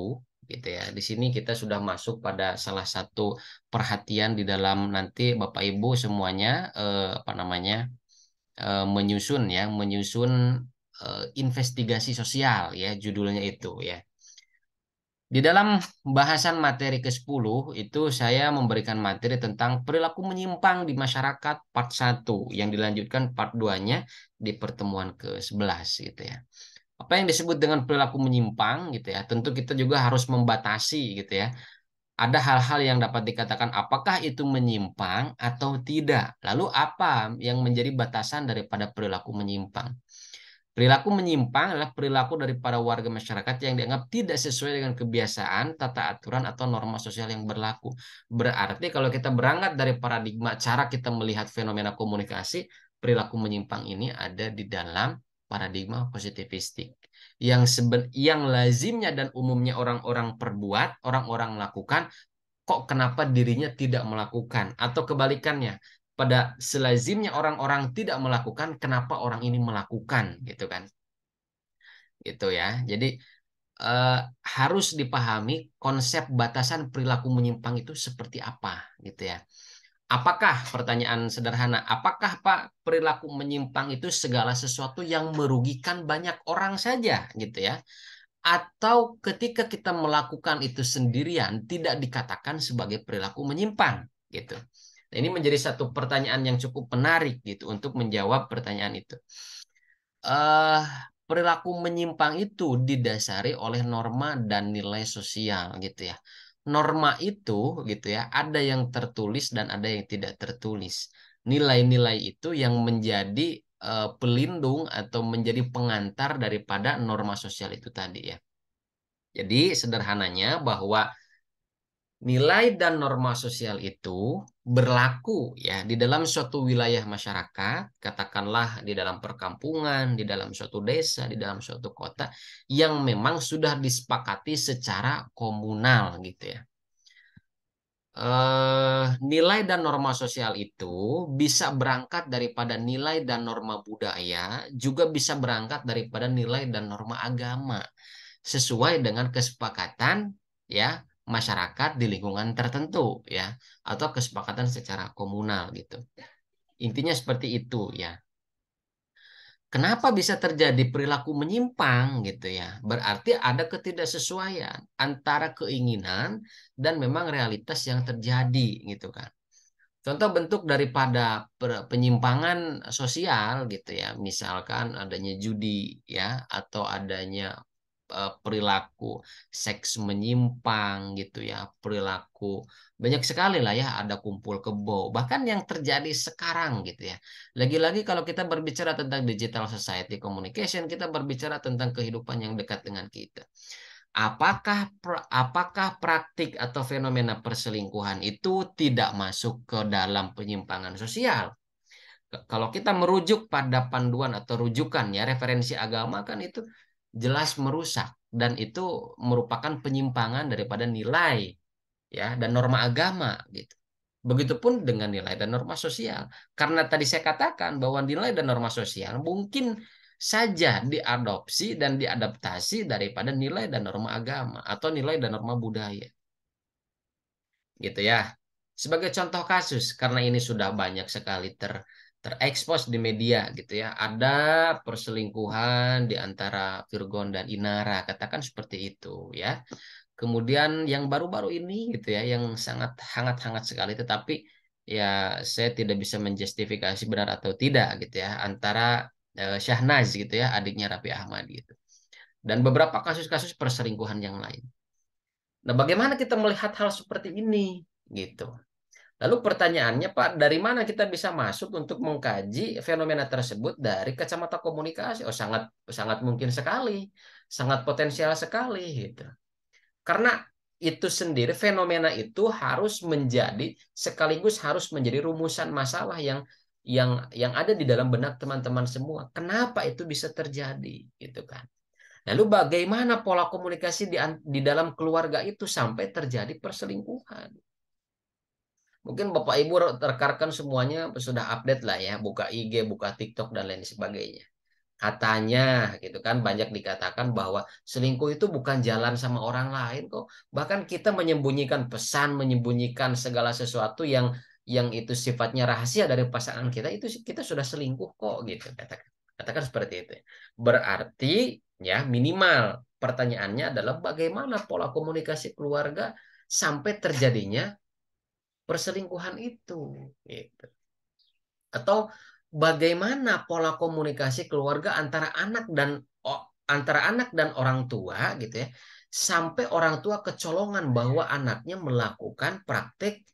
gitu ya. Di sini kita sudah masuk pada salah satu perhatian di dalam nanti Bapak Ibu semuanya apa namanya menyusun ya, menyusun investigasi sosial ya judulnya itu ya. Di dalam bahasan materi ke-10 itu saya memberikan materi tentang perilaku menyimpang di masyarakat part 1 yang dilanjutkan part 2-nya di pertemuan ke-11 gitu ya. Apa yang disebut dengan perilaku menyimpang gitu ya, tentu kita juga harus membatasi gitu ya. Ada hal-hal yang dapat dikatakan apakah itu menyimpang atau tidak. Lalu apa yang menjadi batasan daripada perilaku menyimpang? Perilaku menyimpang adalah perilaku daripada warga masyarakat yang dianggap tidak sesuai dengan kebiasaan, tata aturan, atau norma sosial yang berlaku. Berarti kalau kita berangkat dari paradigma cara kita melihat fenomena komunikasi, perilaku menyimpang ini ada di dalam paradigma positivistik. Yang lazimnya dan umumnya orang-orang perbuat, orang-orang lakukan, kok kenapa dirinya tidak melakukan? Atau kebalikannya, pada selazimnya orang-orang tidak melakukan, kenapa orang ini melakukan, gitu kan? Gitu ya. Jadi eh, harus dipahami konsep batasan perilaku menyimpang itu seperti apa, gitu ya. Apakah, pertanyaan sederhana, apakah Pak perilaku menyimpang itu segala sesuatu yang merugikan banyak orang saja, gitu ya? Atau ketika kita melakukan itu sendirian tidak dikatakan sebagai perilaku menyimpang gitu. Nah, ini menjadi satu pertanyaan yang cukup menarik gitu untuk menjawab pertanyaan itu. eh Perilaku menyimpang itu didasari oleh norma dan nilai sosial gitu ya. Norma itu gitu ya, ada yang tertulis dan ada yang tidak tertulis. Nilai-nilai itu yang menjadi pelindung atau menjadi pengantar daripada norma sosial itu tadi ya. Jadi sederhananya bahwa nilai dan norma sosial itu berlaku ya di dalam suatu wilayah masyarakat, katakanlah di dalam perkampungan, di dalam suatu desa, di dalam suatu kota yang memang sudah disepakati secara komunal gitu ya. Nilai dan norma sosial itu bisa berangkat daripada nilai dan norma budaya, juga bisa berangkat daripada nilai dan norma agama sesuai dengan kesepakatan ya masyarakat di lingkungan tertentu ya atau kesepakatan secara komunal gitu. Intinya seperti itu ya. Kenapa bisa terjadi perilaku menyimpang gitu ya? Berarti ada ketidaksesuaian antara keinginan dan memang realitas yang terjadi gitu kan. Contoh bentuk daripada penyimpangan sosial gitu ya, misalkan adanya judi ya, atau adanya perilaku seks menyimpang gitu ya, perilaku banyak sekali lah ya, ada kumpul kebo, bahkan yang terjadi sekarang gitu ya. Lagi-lagi kalau kita berbicara tentang digital society communication, kita berbicara tentang kehidupan yang dekat dengan kita. Apakah praktik atau fenomena perselingkuhan itu tidak masuk ke dalam penyimpangan sosial? Kalau kita merujuk pada panduan atau rujukan ya referensi agama kan itu jelas merusak dan itu merupakan penyimpangan daripada nilai ya dan norma agama gitu. Begitupun dengan nilai dan norma sosial. Karena tadi saya katakan bahwa nilai dan norma sosial mungkin saja diadopsi dan diadaptasi daripada nilai dan norma agama atau nilai dan norma budaya gitu ya. Sebagai contoh kasus, karena ini sudah banyak sekali terekspos di media gitu ya, ada perselingkuhan di antara Virgon dan Inara, katakan seperti itu ya. Kemudian yang baru-baru ini gitu ya, yang sangat hangat-hangat sekali, tetapi ya saya tidak bisa menjustifikasi benar atau tidak gitu ya, antara Syahnaz gitu ya, adiknya Raffi Ahmad gitu. Dan beberapa kasus-kasus perselingkuhan yang lain. Nah, bagaimana kita melihat hal seperti ini gitu? Lalu pertanyaannya, Pak, dari mana kita bisa masuk untuk mengkaji fenomena tersebut dari kacamata komunikasi? Oh, sangat sangat mungkin sekali, sangat potensial sekali gitu. Karena itu sendiri fenomena itu harus menjadi sekaligus harus menjadi rumusan masalah yang ada di dalam benak teman-teman semua. Kenapa itu bisa terjadi gitu kan? Lalu bagaimana pola komunikasi di dalam keluarga itu sampai terjadi perselingkuhan? Mungkin Bapak Ibu rekan semuanya sudah update lah ya, buka IG, buka TikTok dan lain sebagainya. Katanya gitu kan banyak dikatakan bahwa selingkuh itu bukan jalan sama orang lain kok. Bahkan kita menyembunyikan pesan, menyembunyikan segala sesuatu yang itu sifatnya rahasia dari pasangan kita itu kita sudah selingkuh kok gitu katakan. Katakan seperti itu. Berarti ya minimal pertanyaannya adalah bagaimana pola komunikasi keluarga sampai terjadinya perselingkuhan itu gitu. Atau bagaimana pola komunikasi keluarga antara anak dan orang tua gitu ya sampai orang tua kecolongan bahwa anaknya melakukan praktek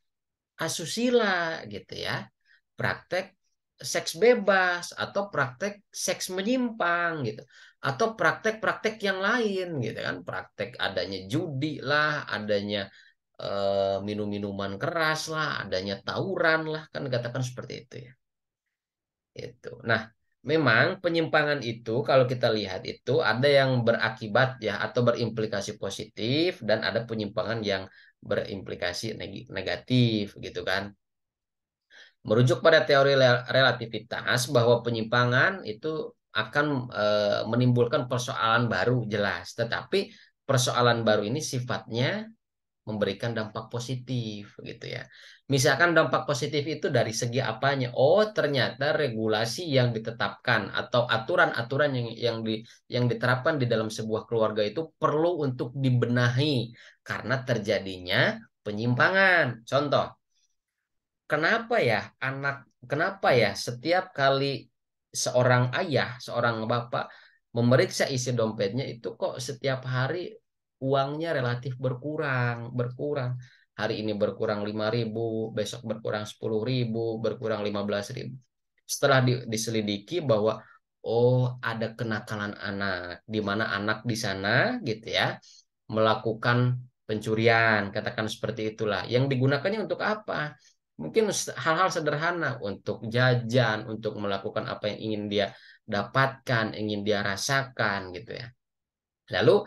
asusila gitu ya, praktek seks bebas atau praktek seks menyimpang gitu atau praktek-praktek yang lain gitu kan, praktek adanya judi lah, adanya minum-minuman keras lah, adanya tawuran lah, kan katakan seperti itu ya. Itu. Nah, memang penyimpangan itu kalau kita lihat itu ada yang berakibat ya atau berimplikasi positif dan ada penyimpangan yang berimplikasi negatif gitu kan. Merujuk pada teori relativitas bahwa penyimpangan itu akan menimbulkan persoalan baru jelas, tetapi persoalan baru ini sifatnya memberikan dampak positif gitu ya. Misalkan dampak positif itu dari segi apanya? Oh, ternyata regulasi yang ditetapkan atau aturan-aturan yang diterapkan di dalam sebuah keluarga itu perlu untuk dibenahi karena terjadinya penyimpangan. Contoh, kenapa ya setiap kali seorang ayah, seorang bapak memeriksa isi dompetnya itu kok setiap hari uangnya relatif berkurang. Hari ini berkurang 5.000, besok berkurang 10.000, berkurang 15.000. Setelah diselidiki bahwa oh ada kenakalan anak, di mana anak di sana gitu ya melakukan pencurian, katakan seperti itulah. Yang digunakannya untuk apa? Mungkin hal-hal sederhana untuk jajan, untuk melakukan apa yang ingin dia dapatkan, ingin dia rasakan gitu ya. Lalu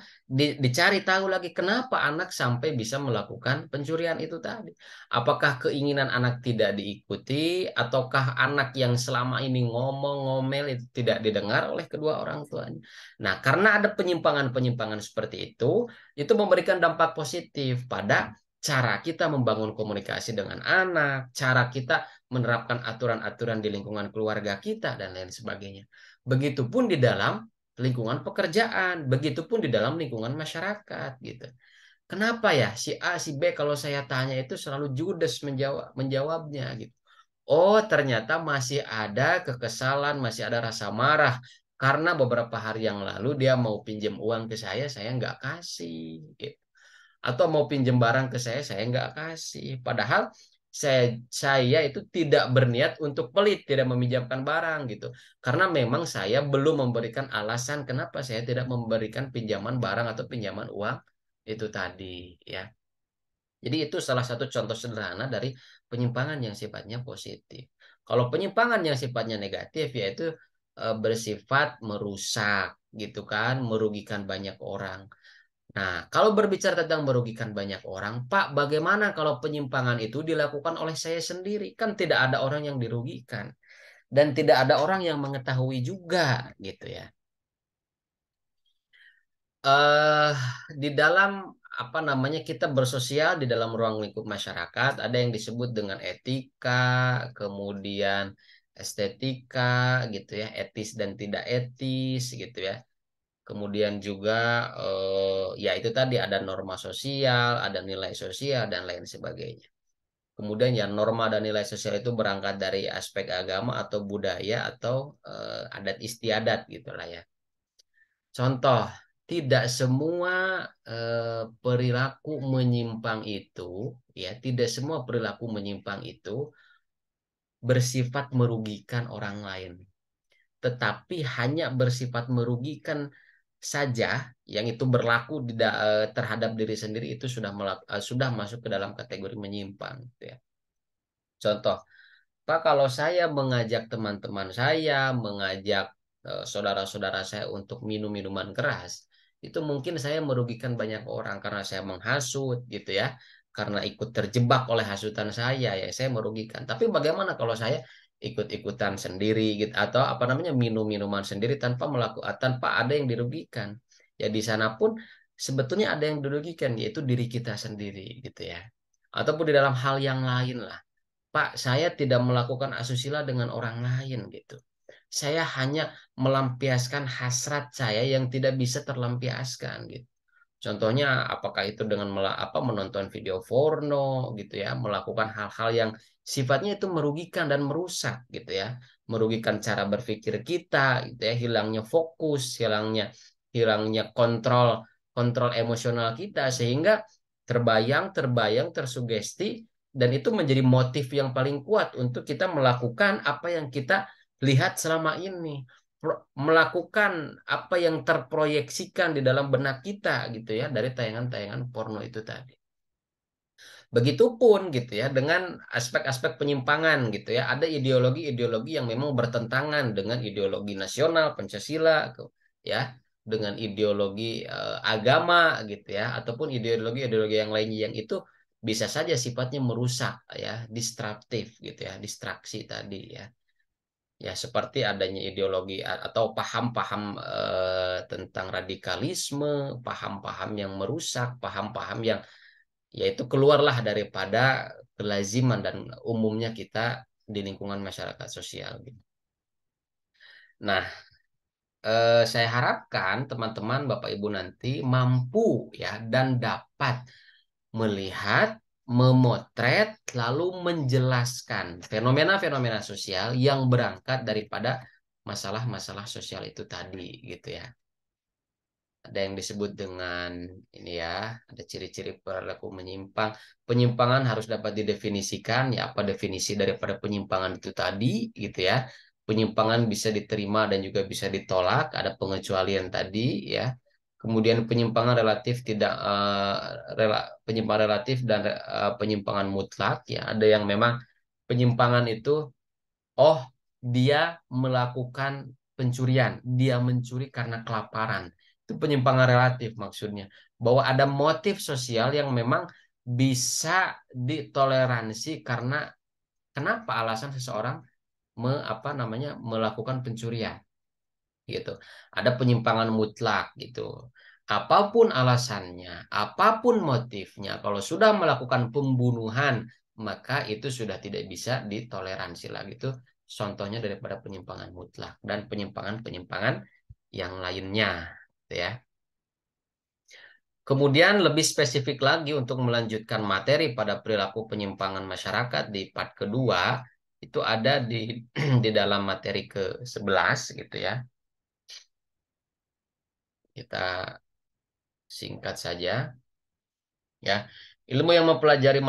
dicari tahu lagi kenapa anak sampai bisa melakukan pencurian itu tadi. Apakah keinginan anak tidak diikuti, ataukah anak yang selama ini ngomong-ngomel itu tidak didengar oleh kedua orang tuanya. Nah, karena ada penyimpangan-penyimpangan seperti itu memberikan dampak positif pada cara kita membangun komunikasi dengan anak, cara kita menerapkan aturan-aturan di lingkungan keluarga kita, dan lain sebagainya. Begitupun di dalam lingkungan pekerjaan, begitupun di dalam lingkungan masyarakat gitu. Kenapa ya si A si B kalau saya tanya itu selalu judes menjawabnya gitu. Oh, ternyata masih ada kekesalan, masih ada rasa marah karena beberapa hari yang lalu dia mau pinjam uang ke saya nggak kasih gitu. Atau mau pinjam barang ke saya nggak kasih. Padahal saya itu tidak berniat untuk pelit, tidak meminjamkan barang gitu. Karena memang saya belum memberikan alasan kenapa saya tidak memberikan pinjaman barang atau pinjaman uang itu tadi ya. Jadi itu salah satu contoh sederhana dari penyimpangan yang sifatnya positif. Kalau penyimpangan yang sifatnya negatif yaitu bersifat merusak gitu kan, merugikan banyak orang. Nah, kalau berbicara tentang merugikan banyak orang, Pak, bagaimana kalau penyimpangan itu dilakukan oleh saya sendiri? Kan tidak ada orang yang dirugikan dan tidak ada orang yang mengetahui juga gitu ya. eh di dalam apa namanya kita bersosial di dalam ruang lingkup masyarakat ada yang disebut dengan etika, kemudian estetika gitu ya, etis dan tidak etis gitu ya. Kemudian juga ya itu tadi ada norma sosial, ada nilai sosial dan lain sebagainya. Kemudian ya norma dan nilai sosial itu berangkat dari aspek agama atau budaya atau adat istiadat gitulah ya. Contoh, tidak semua perilaku menyimpang itu, ya, tidak semua perilaku menyimpang itu bersifat merugikan orang lain, tetapi hanya bersifat merugikan saja, yang itu berlaku terhadap diri sendiri itu sudah masuk ke dalam kategori menyimpang, gitu ya. Contoh, Pak, kalau saya mengajak teman-teman saya, mengajak saudara-saudara saya untuk minum minuman keras, itu mungkin saya merugikan banyak orang karena saya menghasut gitu ya. Karena ikut terjebak oleh hasutan saya, ya saya merugikan. Tapi bagaimana kalau saya ikut-ikutan sendiri gitu atau apa namanya minum minuman sendiri tanpa ada yang dirugikan. Ya di sana pun sebetulnya ada yang dirugikan yaitu diri kita sendiri gitu ya. Ataupun di dalam hal yang lain lah. Pak, saya tidak melakukan asusila dengan orang lain gitu. Saya hanya melampiaskan hasrat saya yang tidak bisa terlampiaskan gitu. Contohnya apakah itu dengan menonton video porno gitu ya, melakukan hal-hal yang sifatnya itu merugikan dan merusak gitu ya. Merugikan cara berpikir kita gitu ya, hilangnya fokus, hilangnya kontrol kontrol emosional kita sehingga terbayang, tersugesti dan itu menjadi motif yang paling kuat untuk kita melakukan apa yang kita lihat selama ini, melakukan apa yang terproyeksikan di dalam benak kita gitu ya dari tayangan-tayangan porno itu tadi. Begitupun gitu ya dengan aspek-aspek penyimpangan gitu ya. Ada ideologi-ideologi yang memang bertentangan dengan ideologi nasional Pancasila ya, dengan ideologi agama gitu ya, ataupun ideologi-ideologi yang lainnya yang itu bisa saja sifatnya merusak ya, distraptif gitu ya, distraksi tadi ya. Ya, seperti adanya ideologi atau paham-paham tentang radikalisme, paham-paham yang merusak, paham-paham yang yaitu keluarlah daripada kelaziman dan umumnya kita di lingkungan masyarakat sosial gitu. Nah, saya harapkan teman-teman Bapak Ibu nanti mampu ya dan dapat melihat, memotret, lalu menjelaskan fenomena-fenomena sosial yang berangkat daripada masalah-masalah sosial itu tadi gitu ya. Ada yang disebut dengan ini ya, ada ciri-ciri perilaku menyimpang. Penyimpangan harus dapat didefinisikan, ya apa definisi daripada penyimpangan itu tadi gitu ya. Penyimpangan bisa diterima dan juga bisa ditolak, ada pengecualian tadi ya. Kemudian penyimpangan relatif tidak penyimpangan relatif dan penyimpangan mutlak ya. Ada yang memang penyimpangan itu oh, dia melakukan pencurian, dia mencuri karena kelaparan. Itu penyimpangan relatif maksudnya. Bahwa ada motif sosial yang memang bisa ditoleransi karena kenapa alasan seseorang melakukan pencurian gitu. Ada penyimpangan mutlak gitu. Apapun alasannya, apapun motifnya, kalau sudah melakukan pembunuhan, maka itu sudah tidak bisa ditoleransi lagi. Itu contohnya daripada penyimpangan mutlak dan penyimpangan-penyimpangan yang lainnya, gitu ya. Kemudian lebih spesifik lagi untuk melanjutkan materi pada perilaku penyimpangan masyarakat di part kedua, itu ada di di dalam materi ke-11 gitu ya. Kita singkat saja ya. Ilmu yang mempelajari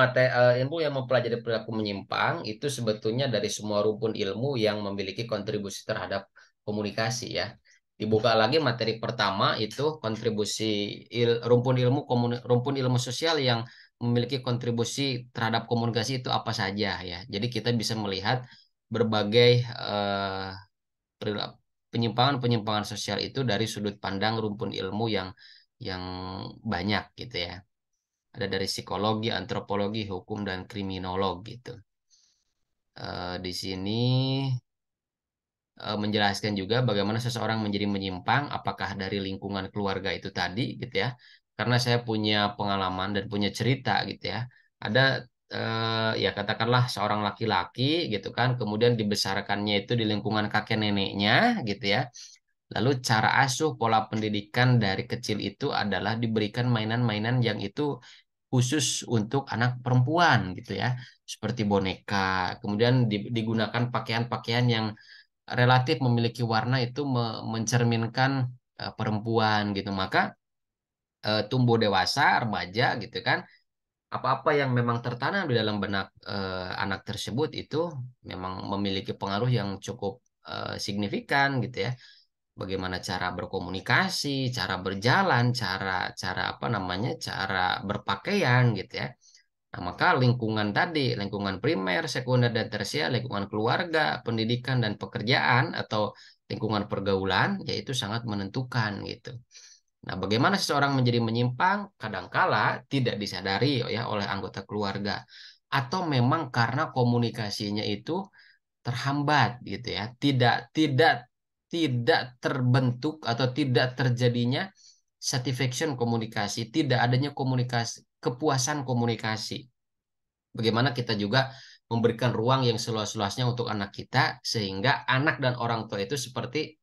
perilaku menyimpang itu sebetulnya dari semua rumpun ilmu yang memiliki kontribusi terhadap komunikasi ya. Dibuka lagi materi pertama itu kontribusi rumpun ilmu sosial yang memiliki kontribusi terhadap komunikasi itu apa saja ya. Jadi kita bisa melihat berbagai penyimpangan-penyimpangan sosial itu dari sudut pandang rumpun ilmu yang banyak gitu ya. Ada dari psikologi, antropologi, hukum, dan kriminolog gitu. Di sini menjelaskan juga bagaimana seseorang menjadi menyimpang, apakah dari lingkungan keluarga itu tadi gitu ya. Karena saya punya pengalaman dan punya cerita gitu ya. Ada ya katakanlah seorang laki-laki gitu kan, kemudian dibesarkannya itu di lingkungan kakek neneknya gitu ya. Lalu cara asuh pola pendidikan dari kecil itu adalah diberikan mainan-mainan yang itu khusus untuk anak perempuan gitu ya, seperti boneka. Kemudian digunakan pakaian-pakaian yang relatif memiliki warna itu mencerminkan perempuan gitu. Maka tumbuh dewasa, remaja gitu kan, apa-apa yang memang tertanam di dalam benak anak tersebut itu memang memiliki pengaruh yang cukup signifikan gitu ya. Bagaimana cara berkomunikasi, cara berjalan, cara apa namanya, cara berpakaian gitu ya. Nah, maka lingkungan tadi, lingkungan primer, sekunder, dan tersier, lingkungan keluarga, pendidikan, dan pekerjaan, atau lingkungan pergaulan, yaitu sangat menentukan gitu. Nah, bagaimana seseorang menjadi menyimpang? Kadangkala tidak disadari ya oleh anggota keluarga. Atau memang karena komunikasinya itu terhambat gitu ya. Tidak terbentuk atau tidak terjadinya satisfaction komunikasi, tidak adanya komunikasi, kepuasan komunikasi. Bagaimana kita juga memberikan ruang yang seluas-luasnya untuk anak kita sehingga anak dan orang tua itu seperti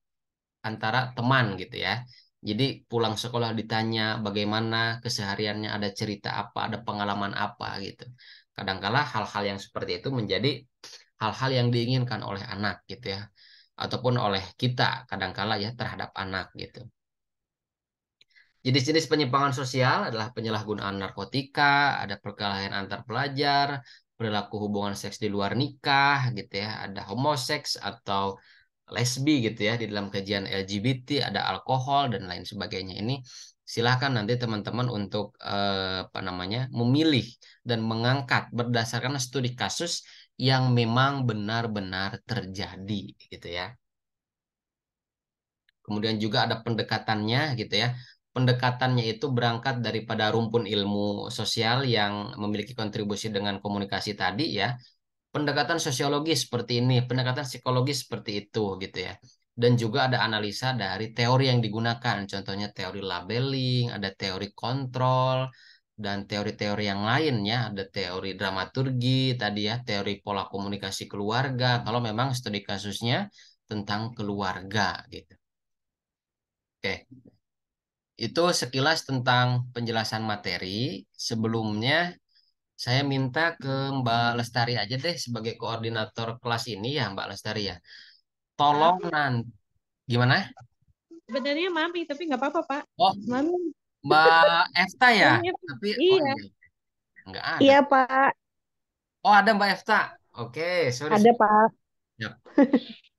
antara teman gitu ya. Jadi pulang sekolah ditanya bagaimana kesehariannya, ada cerita apa, ada pengalaman apa gitu. Kadangkala hal-hal yang seperti itu menjadi hal-hal yang diinginkan oleh anak gitu ya. Ataupun oleh kita kadangkala ya terhadap anak gitu. Jenis-jenis penyimpangan sosial adalah penyalahgunaan narkotika, ada perkelahian antar pelajar, perilaku hubungan seks di luar nikah gitu ya, ada homoseks atau lesbi gitu ya di dalam kajian LGBT, ada alkohol dan lain sebagainya. Ini silakan nanti teman-teman untuk apa namanya memilih dan mengangkat berdasarkan studi kasus yang memang benar-benar terjadi gitu ya. Kemudian juga ada pendekatannya gitu ya. Pendekatannya itu berangkat daripada rumpun ilmu sosial yang memiliki kontribusi dengan komunikasi tadi ya. Pendekatan sosiologis seperti ini, pendekatan psikologis seperti itu gitu ya. Dan juga ada analisa dari teori yang digunakan, contohnya teori labeling, ada teori kontrol, dan teori-teori yang lain ya, ada teori dramaturgi tadi ya, teori pola komunikasi keluarga, kalau memang studi kasusnya tentang keluarga gitu. Oke, itu sekilas tentang penjelasan materi. Sebelumnya saya minta ke Mbak Lestari aja deh sebagai koordinator kelas ini ya Mbak Lestari ya. Tolong Maaf, nanti gimana? sebenarnya Mami, tapi nggak apa-apa, Pak. Oh, Mami, Mbak Efta ya. Mami, Tapi oh iya, iya nggak ada. iya Pak, Oh ada Mbak Efta. Oke, sorry. ada Sorry. Pak. Ya,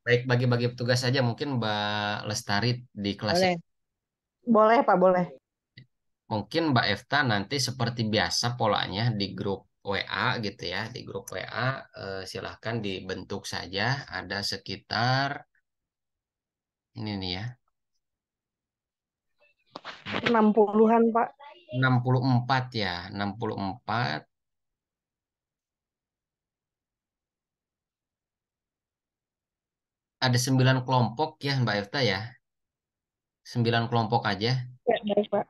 baik bagi-bagi tugas saja mungkin Mbak Lestari di kelas ini. Boleh, boleh Pak, boleh. Mungkin Mbak Efta nanti seperti biasa polanya di grup WA gitu ya. Di grup WA silahkan dibentuk saja. Ada sekitar ini nih ya. 60-an Pak. 64 ya. 64. Ada 9 kelompok ya Mbak Efta ya. 9 kelompok aja. Ya, baik Pak.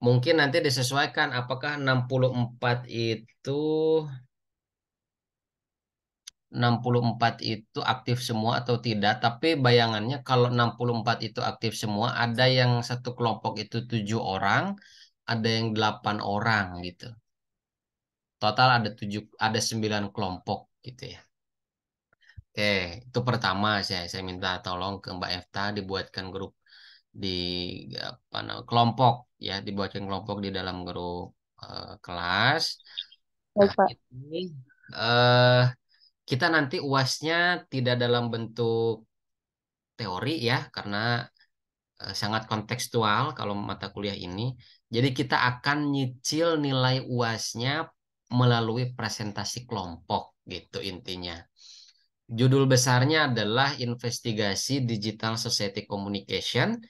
Mungkin nanti disesuaikan apakah 64 itu 64 itu aktif semua atau tidak. Tapi bayangannya kalau 64 itu aktif semua, ada yang satu kelompok itu 7 orang, ada yang 8 orang gitu. Total ada 9 kelompok gitu ya. Oke, itu pertama saya minta tolong ke Mbak Efta dibuatkan grup di apa kelompok ya, dibuatkan kelompok di dalam grup kelas. Nah, Baik, Pak. ini eh, kita nanti UASnya tidak dalam bentuk teori ya, karena sangat kontekstual kalau mata kuliah ini. Jadi kita akan nyicil nilai UASnya melalui presentasi kelompok gitu intinya. Judul besarnya adalah Investigasi Digital Society Communication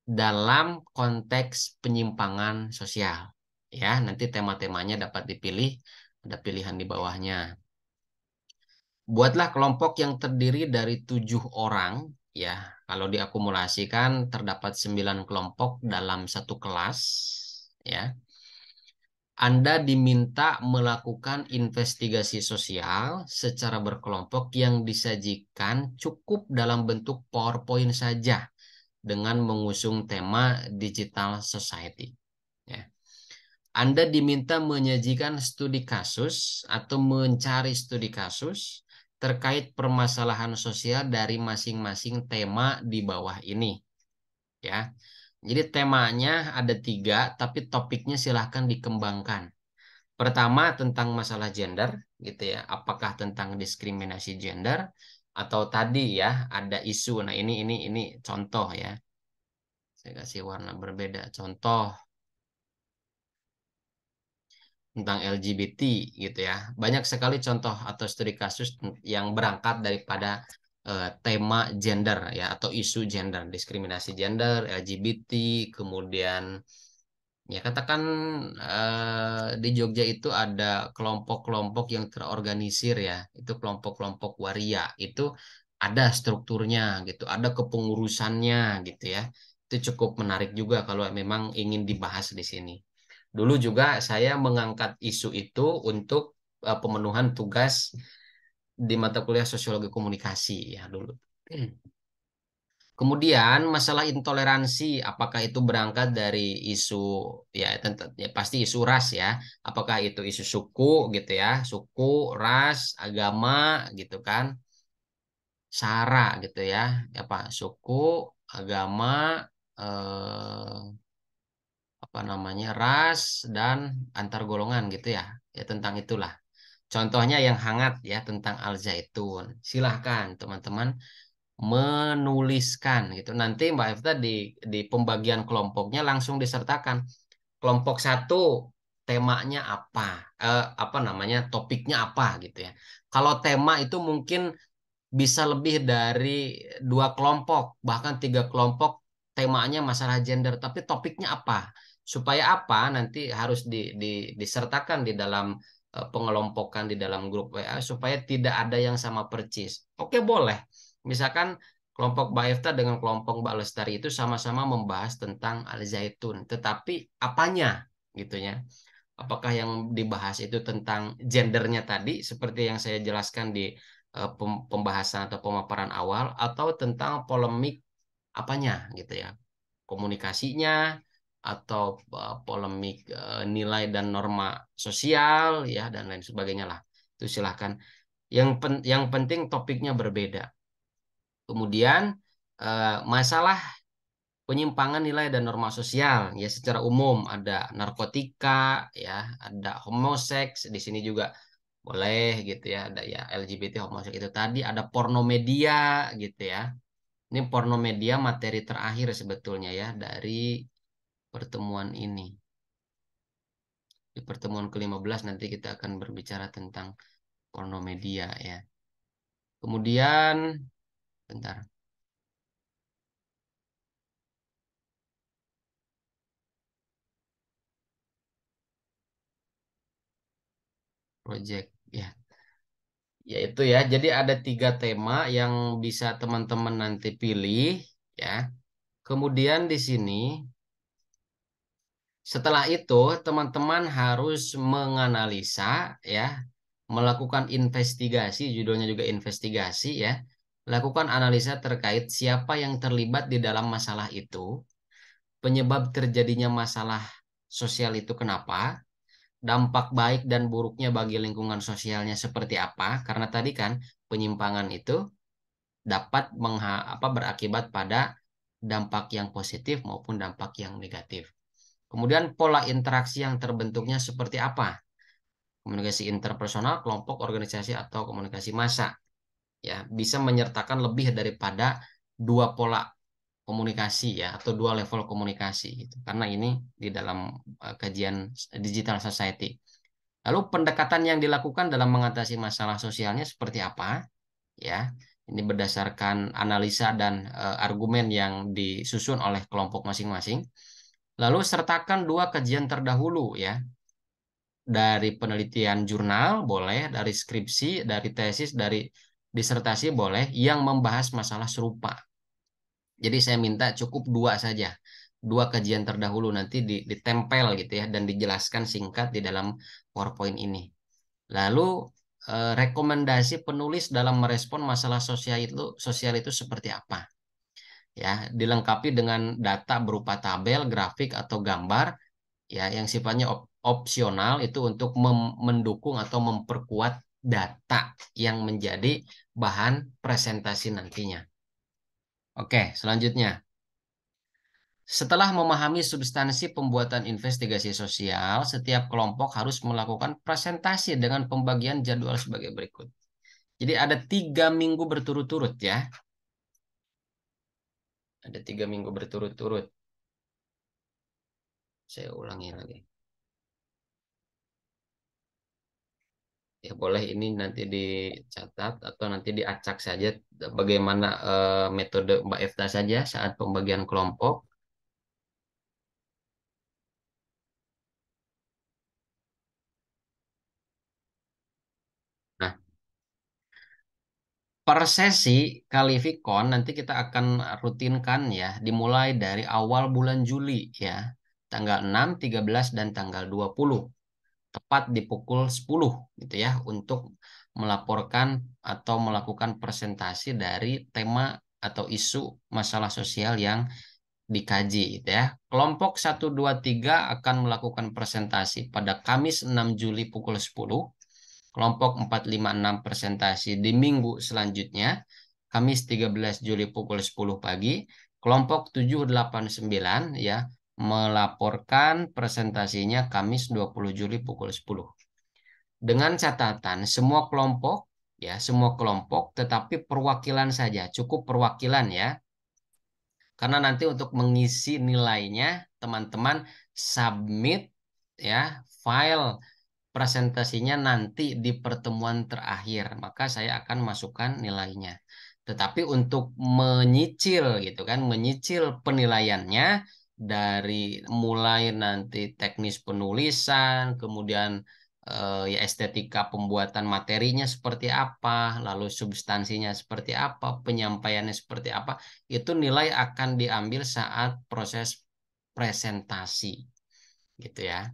dalam konteks penyimpangan sosial. Ya, nanti tema-temanya dapat dipilih, ada pilihan di bawahnya. Buatlah kelompok yang terdiri dari 7 orang, ya. Kalau diakumulasikan terdapat 9 kelompok dalam satu kelas, ya. Anda diminta melakukan investigasi sosial secara berkelompok yang disajikan cukup dalam bentuk PowerPoint saja dengan mengusung tema Digital Society. Ya. Anda diminta menyajikan studi kasus atau mencari studi kasus terkait permasalahan sosial dari masing-masing tema di bawah ini. Ya, jadi temanya ada 3, tapi topiknya silahkan dikembangkan. Pertama tentang masalah gender, gitu ya. Apakah tentang diskriminasi gender atau tadi ya ada isu. Nah ini contoh ya. Saya kasih warna berbeda. Contoh tentang LGBT gitu ya. Banyak sekali contoh atau studi kasus yang berangkat daripada tema gender ya atau isu gender, diskriminasi gender, LGBT, kemudian ya katakan di Jogja itu ada kelompok-kelompok yang terorganisir ya, itu kelompok-kelompok waria, itu ada strukturnya gitu, ada kepengurusannya gitu ya. Itu cukup menarik juga kalau memang ingin dibahas di sini. Dulu juga saya mengangkat isu itu untuk pemenuhan tugas di mata kuliah sosiologi komunikasi ya dulu. Kemudian masalah intoleransi, apakah itu berangkat dari isu ya, ya pasti isu ras ya, apakah itu isu suku gitu ya, suku, ras, agama gitu kan, sara gitu ya, apa suku, agama, apa namanya ras dan antar golongan gitu ya, ya tentang itulah. Contohnya yang hangat ya tentang Al Zaitun. Silahkan teman-teman menuliskan gitu. Nanti Mbak Efta di pembagian kelompoknya langsung disertakan. Kelompok satu temanya apa? Apa namanya? Topiknya apa gitu ya. Kalau tema itu mungkin bisa lebih dari 2 kelompok, bahkan 3 kelompok temanya masalah gender, tapi topiknya apa? Supaya apa? Nanti harus disertakan di dalam pengelompokan di dalam grup WA supaya tidak ada yang sama percis. Oke, boleh. Misalkan kelompok Mbak Efta dengan kelompok Mbak Lestari itu sama-sama membahas tentang Al Zaitun, tetapi apanya gitu ya? Apakah yang dibahas itu tentang gendernya tadi, seperti yang saya jelaskan di pembahasan atau pemaparan awal, atau tentang polemik apanya gitu ya, komunikasinya, atau polemik nilai dan norma sosial ya dan lain sebagainya lah. Itu silahkan. Yang penting topiknya berbeda. Kemudian masalah penyimpangan nilai dan norma sosial ya secara umum ada narkotika ya, ada homoseks di sini juga boleh gitu ya, ada ya LGBT homoseks itu tadi, ada porno media gitu ya. Ini porno media materi terakhir sebetulnya ya dari pertemuan ini. Di pertemuan ke-15 nanti kita akan berbicara tentang porno media ya. Kemudian bentar, project ya. Ya itu ya. Jadi ada 3 tema yang bisa teman-teman nanti pilih ya. Kemudian di sini setelah itu teman-teman harus menganalisa ya, melakukan investigasi, judulnya juga investigasi ya. Lakukan analisa terkait siapa yang terlibat di dalam masalah itu, penyebab terjadinya masalah sosial itu kenapa, dampak baik dan buruknya bagi lingkungan sosialnya seperti apa, karena tadi kan penyimpangan itu dapat berakibat pada dampak yang positif maupun dampak yang negatif. Kemudian pola interaksi yang terbentuknya seperti apa? Komunikasi interpersonal, kelompok, organisasi, atau komunikasi massa. Ya, bisa menyertakan lebih daripada dua pola komunikasi ya atau dua level komunikasi gitu. Karena ini di dalam kajian digital society. Lalu pendekatan yang dilakukan dalam mengatasi masalah sosialnya seperti apa? Ya, ini berdasarkan analisa dan argumen yang disusun oleh kelompok masing-masing. Lalu sertakan dua kajian terdahulu ya, dari penelitian jurnal boleh, dari skripsi, dari tesis, dari disertasi boleh yang membahas masalah serupa. Jadi saya minta cukup dua saja, dua kajian terdahulu nanti ditempel gitu ya dan dijelaskan singkat di dalam PowerPoint ini. Lalu rekomendasi penulis dalam merespon masalah sosial itu seperti apa? Ya, dilengkapi dengan data berupa tabel, grafik atau gambar ya yang sifatnya opsional itu untuk mendukung atau memperkuat data yang menjadi bahan presentasi nantinya. Oke, selanjutnya. Setelah memahami substansi pembuatan investigasi sosial, setiap kelompok harus melakukan presentasi dengan pembagian jadwal sebagai berikut. Jadi ada 3 minggu berturut-turut ya. Ada 3 minggu berturut-turut. Saya ulangi lagi. Ya boleh ini nanti dicatat atau nanti diacak saja bagaimana metode Mbak Efta saja saat pembagian kelompok. Nah, per sesi Kalifikon nanti kita akan rutinkan ya, dimulai dari awal bulan Juli ya, tanggal 6, 13, dan tanggal 20, tepat di pukul 10 gitu ya, untuk melaporkan atau melakukan presentasi dari tema atau isu masalah sosial yang dikaji gitu ya. Kelompok 1, 2, 3 akan melakukan presentasi pada Kamis 6 Juli pukul 10. Kelompok 4, 5, 6 presentasi di minggu selanjutnya, Kamis 13 Juli pukul 10 pagi. Kelompok 7, 8, 9 ya melaporkan presentasinya Kamis 20 Juli pukul 10. Dengan catatan semua kelompok tetapi perwakilan saja, cukup perwakilan ya. Karena nanti untuk mengisi nilainya teman-teman submit ya file presentasinya nanti di pertemuan terakhir, maka saya akan masukkan nilainya. Tetapi untuk menyicil gitu kan, menyicil penilaiannya dari mulai nanti teknis penulisan, kemudian ya estetika pembuatan materinya seperti apa, lalu substansinya seperti apa, penyampaiannya seperti apa, itu nilai akan diambil saat proses presentasi gitu ya.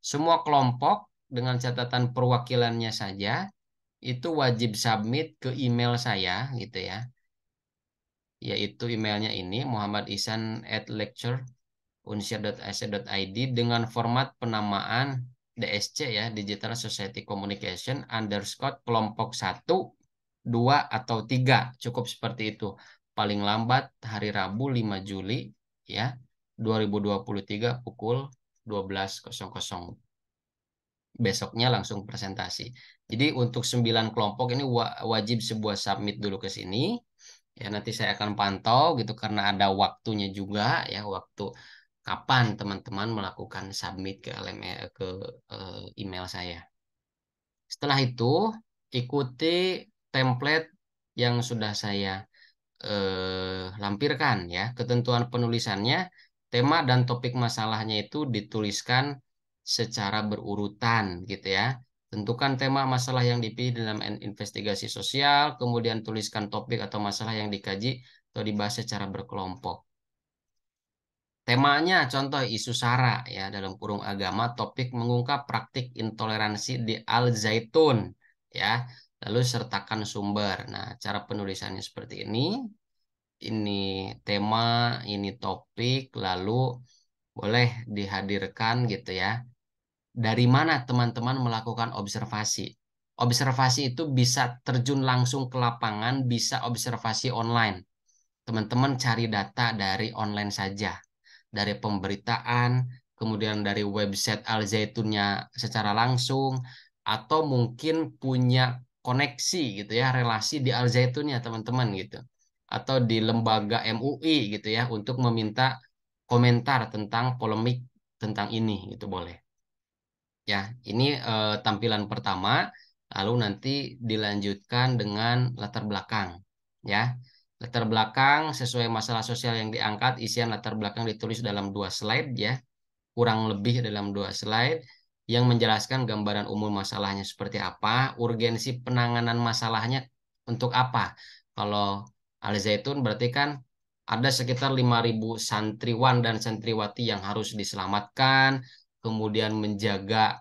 Semua kelompok dengan catatan perwakilannya saja itu wajib submit ke email saya gitu ya. Yaitu emailnya ini muhammadisan@lecture.unsyar.ac.id dengan format penamaan DSC ya, Digital Society Communication underscore kelompok 1, 2, atau 3. Cukup seperti itu. Paling lambat hari Rabu 5 Juli ya 2023 pukul 12.00. Besoknya langsung presentasi. Jadi untuk 9 kelompok ini wajib sebuah submit dulu ke sini. Ya nanti saya akan pantau gitu karena ada waktunya juga ya, waktu kapan teman-teman melakukan submit ke email saya. Setelah itu ikuti template yang sudah saya lampirkan ya. Ketentuan penulisannya, tema dan topik masalahnya itu dituliskan secara berurutan gitu ya. Tentukan tema masalah yang dipilih dalam investigasi sosial, kemudian tuliskan topik atau masalah yang dikaji atau dibahas secara berkelompok. Temanya contoh isu SARA ya dalam kurung agama, topik mengungkap praktik intoleransi di Al Zaitun ya. Lalu sertakan sumber. Nah, cara penulisannya seperti ini tema, ini topik, lalu boleh dihadirkan gitu ya. Dari mana teman-teman melakukan observasi? Observasi itu bisa terjun langsung ke lapangan, bisa observasi online. Teman-teman cari data dari online saja, dari pemberitaan, kemudian dari website Al Zaitunnya secara langsung, atau mungkin punya koneksi gitu ya, relasi di Al Zaitunnya teman-teman gitu, atau di lembaga MUI gitu ya, untuk meminta komentar tentang polemik tentang ini gitu boleh. Ya, ini tampilan pertama, lalu nanti dilanjutkan dengan latar belakang. Ya, latar belakang sesuai masalah sosial yang diangkat, isian latar belakang ditulis dalam 2 slide ya, kurang lebih dalam 2 slide yang menjelaskan gambaran umum masalahnya seperti apa, urgensi penanganan masalahnya untuk apa. Kalau Al Zaitun berarti kan ada sekitar 5.000 santriwan dan santriwati yang harus diselamatkan, kemudian menjaga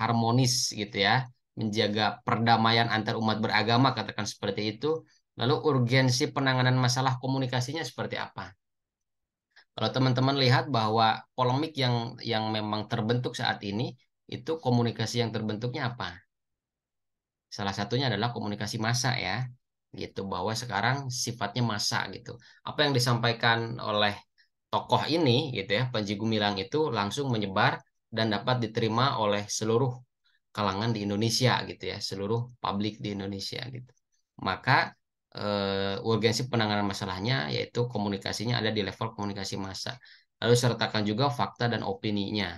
harmonis gitu ya, menjaga perdamaian antar umat beragama katakan seperti itu. Lalu urgensi penanganan masalah komunikasinya seperti apa? Kalau teman-teman lihat bahwa polemik yang memang terbentuk saat ini itu komunikasi yang terbentuknya apa? Salah satunya adalah komunikasi massa ya, gitu bahwa sekarang sifatnya massa gitu. Apa yang disampaikan oleh tokoh ini gitu ya, Panji Gumilang itu langsung menyebar dan dapat diterima oleh seluruh kalangan di Indonesia gitu ya, seluruh publik di Indonesia gitu. Maka urgensi penanganan masalahnya yaitu komunikasinya ada di level komunikasi massa. Lalu sertakan juga fakta dan opininya.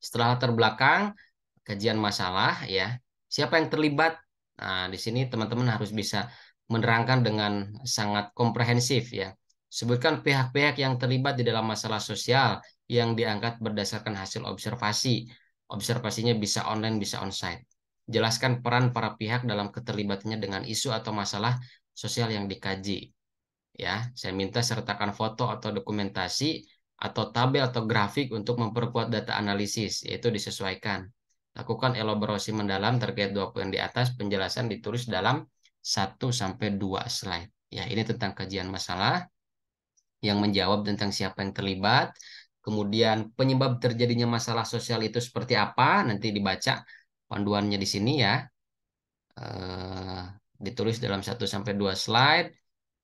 Setelah latar belakang, kajian masalah ya, siapa yang terlibat? Nah, di sini teman-teman harus bisa menerangkan dengan sangat komprehensif ya. Sebutkan pihak-pihak yang terlibat di dalam masalah sosial yang diangkat berdasarkan hasil observasi. Observasinya bisa online, bisa onsite. Jelaskan peran para pihak dalam keterlibatannya dengan isu atau masalah sosial yang dikaji. Ya, saya minta sertakan foto atau dokumentasi atau tabel atau grafik untuk memperkuat data analisis, yaitu disesuaikan. Lakukan elaborasi mendalam terkait 2 poin di atas, penjelasan ditulis dalam 1 sampai 2 slide. Ya, ini tentang kajian masalah yang menjawab tentang siapa yang terlibat, kemudian penyebab terjadinya masalah sosial itu seperti apa, nanti dibaca panduannya di sini ya. Eh, Ditulis dalam 1 sampai 2 slide.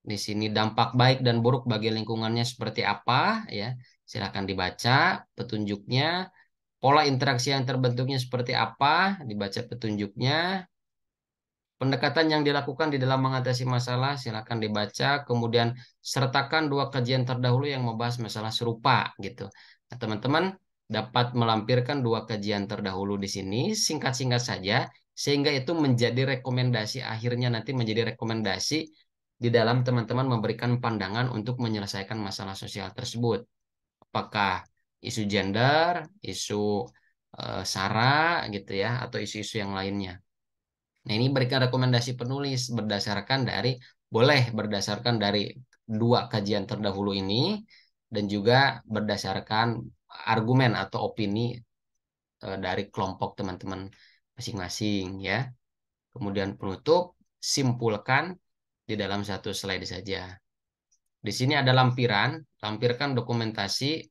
Di sini dampak baik dan buruk bagi lingkungannya seperti apa ya. Silakan dibaca petunjuknya. Pola interaksi yang terbentuknya seperti apa, dibaca petunjuknya. Pendekatan yang dilakukan di dalam mengatasi masalah, silakan dibaca. Kemudian sertakan 2 kajian terdahulu yang membahas masalah serupa gitu. Nah, teman-teman dapat melampirkan 2 kajian terdahulu di sini, singkat-singkat saja, sehingga itu menjadi rekomendasi akhirnya nanti menjadi rekomendasi di dalam teman-teman memberikan pandangan untuk menyelesaikan masalah sosial tersebut. Apakah isu gender, isu SARA gitu ya, atau isu-isu yang lainnya. Nah, ini berikan rekomendasi penulis boleh berdasarkan dari 2 kajian terdahulu ini dan juga berdasarkan argumen atau opini dari kelompok teman-teman masing-masing ya. Kemudian penutup, simpulkan di dalam 1 slide saja. Di sini ada lampiran, lampirkan dokumentasi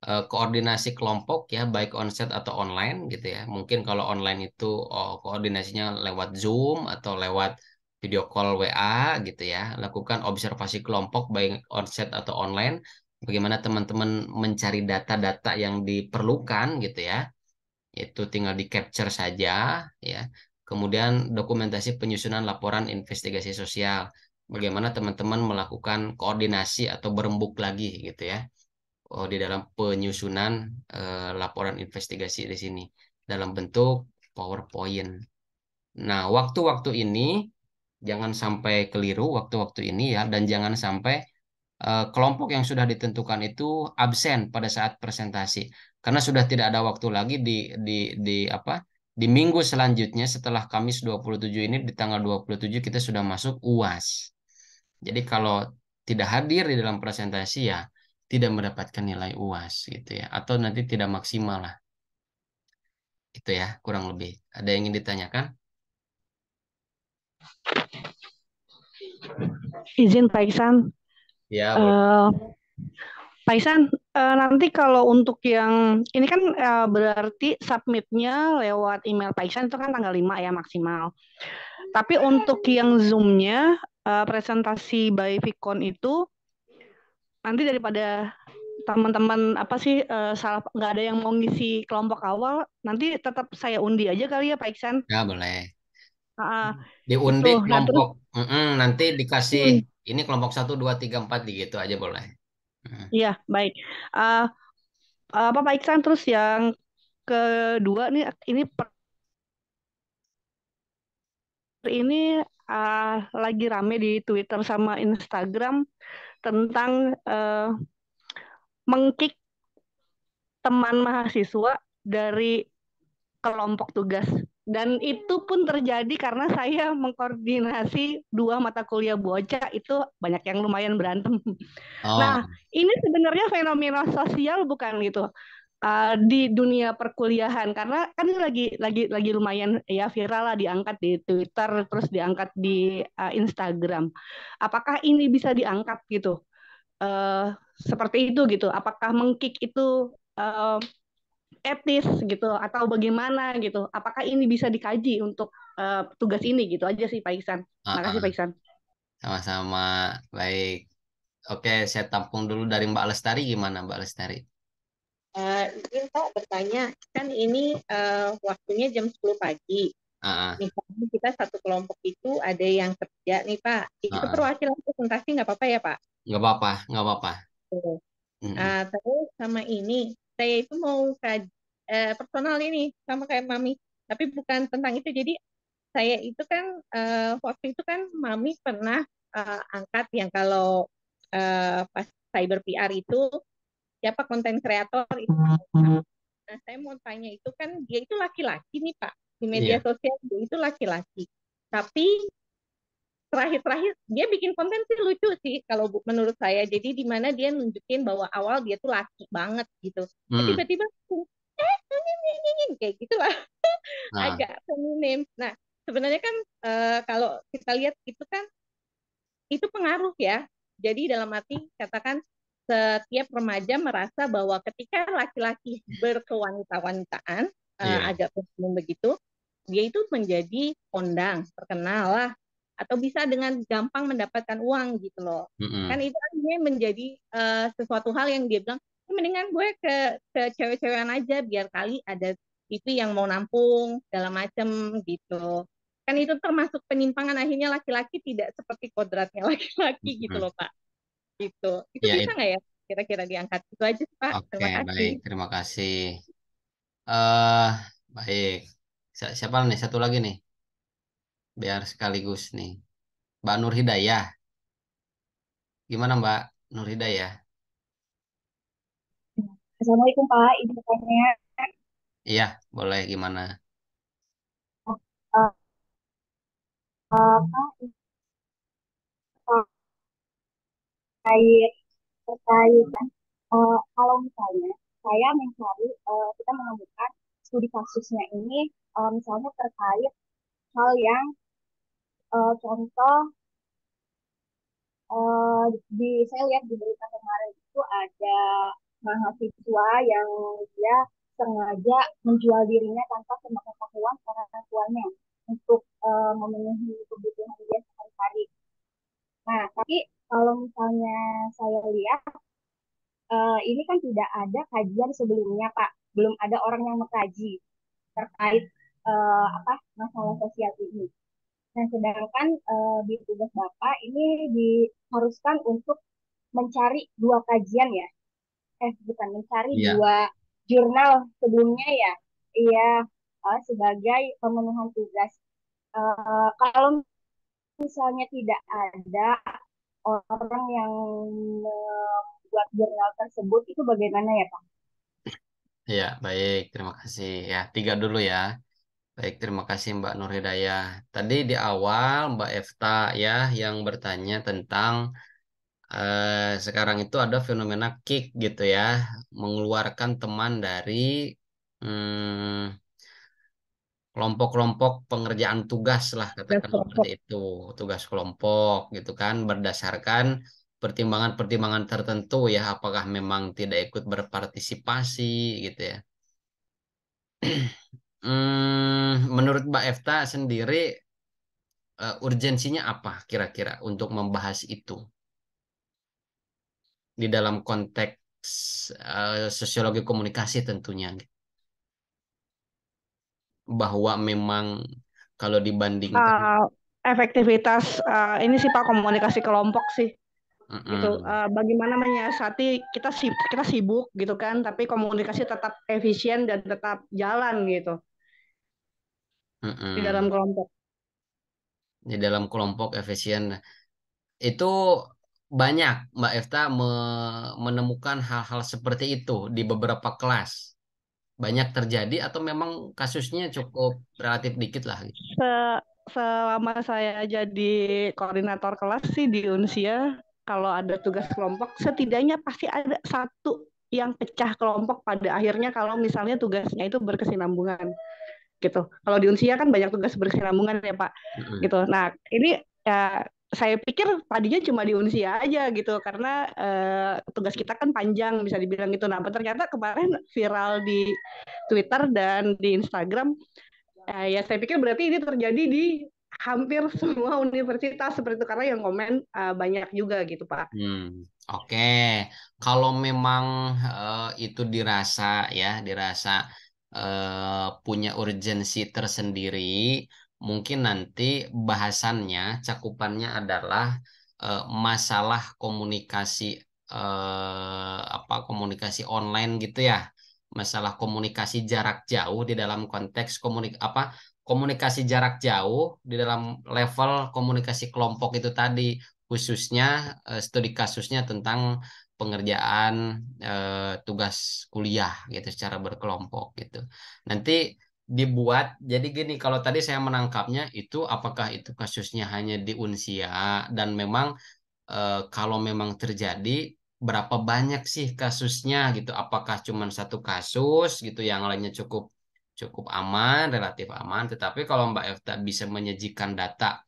koordinasi kelompok ya, baik onset atau online gitu ya. Mungkin kalau online itu koordinasinya lewat Zoom atau lewat video call WA gitu ya. Lakukan observasi kelompok baik onset atau online. Bagaimana teman-teman mencari data-data yang diperlukan gitu ya. Itu tinggal di capture saja ya. Kemudian dokumentasi penyusunan laporan investigasi sosial. Bagaimana teman-teman melakukan koordinasi atau berembuk lagi gitu ya, di dalam penyusunan laporan investigasi di sini dalam bentuk PowerPoint. Nah, waktu-waktu ini jangan sampai keliru waktu-waktu ini ya, dan jangan sampai kelompok yang sudah ditentukan itu absen pada saat presentasi, karena sudah tidak ada waktu lagi di minggu selanjutnya setelah Kamis 27 ini, di tanggal 27 kita sudah masuk UAS. Jadi kalau tidak hadir di dalam presentasi ya tidak mendapatkan nilai UAS gitu ya, atau nanti tidak maksimal lah. Itu ya kurang lebih. Ada yang ingin ditanyakan? Izin Pak Iksan. Ya, boleh. Eh, Pak Iksan, nanti kalau untuk yang ini kan berarti submitnya lewat email Pak Iksan itu kan tanggal 5 ya maksimal. Tapi untuk yang Zoom-nya presentasi by Vicon itu Nanti daripada teman-teman apa sih salah nggak ada yang mau ngisi kelompok awal, nanti tetap saya undi aja kali ya Pak Iksan. Ya boleh. Ah, itu. Diundi Nah terus kelompok, nanti dikasih hmm, ini kelompok 1, 2, 3, 4 gitu aja boleh. Mm. iya baik. Ah, apa Pak Iksan terus yang kedua nih ini ini lagi rame di Twitter sama Instagram tentang mengkick teman mahasiswa dari kelompok tugas. Dan itu pun terjadi karena saya mengkoordinasi dua mata kuliah bocah itu banyak yang lumayan berantem. Oh, Nah, ini sebenarnya fenomena sosial bukan gitu di dunia perkuliahan karena kan ini lagi lumayan ya viral lah diangkat di Twitter terus diangkat di Instagram. Apakah ini bisa diangkat gitu? Seperti itu gitu. Apakah mengkick itu etis gitu atau bagaimana gitu? Apakah ini bisa dikaji untuk tugas ini gitu aja sih Pak Iksan. Makasih Pak uh-uh. Iksan. Sama-sama. Baik. Oke, saya tampung dulu dari Mbak Lestari. Gimana Mbak Lestari? Izin Pak bertanya, kan ini waktunya jam 10 pagi. Ah, Misalnya kita satu kelompok itu ada yang kerja nih Pak. Itu ah. perwakilan presentasi nggak apa-apa ya Pak? Nggak apa-apa, nggak apa-apa. Tuh. Mm-mm. Terus sama ini, saya itu mau personal ini sama kayak Mami, tapi bukan tentang itu. Jadi saya itu kan waktu itu kan Mami pernah angkat yang kalau pas cyber PR itu siapa konten kreator itu. Nah, saya mau tanya itu kan dia itu laki-laki nih Pak. Di media Iya. sosial dia itu laki-laki. Tapi terakhir-terakhir dia bikin konten sih lucu sih kalau menurut saya. Jadi di mana dia nunjukin bahwa awal dia tuh laki banget gitu. Mm. Tiba-tiba kayak gitulah Nah, agak feminim. Nah, sebenarnya kan kalau kita lihat itu pengaruh ya. Jadi dalam arti katakan setiap remaja merasa bahwa ketika laki-laki berkewanita-wanitaan iya. agak feminim begitu, dia itu menjadi kondang, terkenal lah, atau bisa dengan gampang mendapatkan uang gitu loh. Kan Mm-mm. itu artinya menjadi sesuatu hal yang dia bilang, mendingan gue ke cewek-cewekan aja biar kali ada TV yang mau nampung segala macem gitu. Kan itu termasuk penyimpangan akhirnya laki-laki tidak seperti kodratnya laki-laki gitu Mm-mm. loh Pak. Gitu. Itu Ya, bisa nggak ya kira-kira diangkat? Itu aja sih, Pak. oke, Terima kasih. baik. Terima kasih. eh Baik. Siapa nih? Satu lagi nih. Biar sekaligus nih. Mbak Nur Hidayah. Gimana Mbak Nur Hidayah? Assalamualaikum Pak, ini bertanya Iya, boleh gimana? uh, Pak terkait terkait kalau misalnya saya mencari kita menemukan studi kasusnya ini misalnya terkait hal yang contoh di saya lihat di berita kemarin itu ada mahasiswa yang dia sengaja menjual dirinya tanpa sepengetahuan orang tuanya untuk memenuhi kebutuhan dia sehari-hari. Nah, tapi kalau misalnya saya lihat, ini kan tidak ada kajian sebelumnya, Pak. Belum ada orang yang mengkaji terkait apa masalah sosial ini. Nah, sedangkan di tugas Bapak ini diharuskan untuk mencari dua kajian ya. Bukan mencari Iya. dua jurnal sebelumnya ya. Iya, sebagai pemenuhan tugas. Kalau misalnya tidak ada orang yang membuat jurnal tersebut itu bagaimana ya Pak? Iya, baik. Terima kasih. Ya, tiga dulu ya. Baik, terima kasih Mbak Nur Hidayah. Tadi di awal Mbak Efta ya yang bertanya tentang sekarang itu ada fenomena kick gitu ya, mengeluarkan teman dari hmm, kelompok-kelompok pengerjaan tugas lah Tugas katakan seperti kelompok. itu, tugas kelompok gitu kan berdasarkan pertimbangan-pertimbangan tertentu ya, apakah memang tidak ikut berpartisipasi gitu ya. Menurut Mbak Efta sendiri urgensinya apa kira-kira untuk membahas itu? di dalam konteks sosiologi komunikasi tentunya, bahwa memang kalau dibandingkan. Uh, efektivitas ini sih Pak, komunikasi kelompok sih gitu. Mm-mm, Bagaimana menyiasati kita sibuk gitu kan, tapi komunikasi tetap efisien dan tetap jalan gitu di dalam mm-mm. kelompok. Di dalam kelompok efisien itu banyak Mbak Efta menemukan hal-hal seperti itu di beberapa kelas. Banyak terjadi atau memang kasusnya cukup relatif dikit lah gitu. Selama saya jadi koordinator kelas sih di Unsia, kalau ada tugas kelompok, setidaknya pasti ada satu yang pecah kelompok pada akhirnya kalau misalnya tugasnya itu berkesinambungan gitu. Kalau di Unsia kan banyak tugas berkesinambungan ya Pak, Mm-mm. gitu. Nah ini ya saya pikir tadinya cuma di Unsia aja gitu karena tugas kita kan panjang bisa dibilang gitu. Nah ternyata kemarin viral di Twitter dan di Instagram. Ya saya pikir berarti ini terjadi di hampir semua universitas seperti itu karena yang komen banyak juga gitu Pak. Oke. Kalau memang itu dirasa ya, dirasa punya urgensi tersendiri, mungkin nanti bahasannya, cakupannya adalah masalah komunikasi apa komunikasi online gitu ya, masalah komunikasi jarak jauh di dalam konteks komunikasi jarak jauh di dalam level komunikasi kelompok itu tadi, khususnya studi kasusnya tentang pengerjaan tugas kuliah gitu secara berkelompok gitu. Nanti dibuat jadi gini, kalau tadi saya menangkapnya itu apakah itu kasusnya hanya di Unsia dan memang kalau memang terjadi berapa banyak sih kasusnya gitu, apakah cuma satu kasus gitu yang lainnya cukup cukup aman, relatif aman, tetapi kalau Mbak Efta bisa menyajikan data.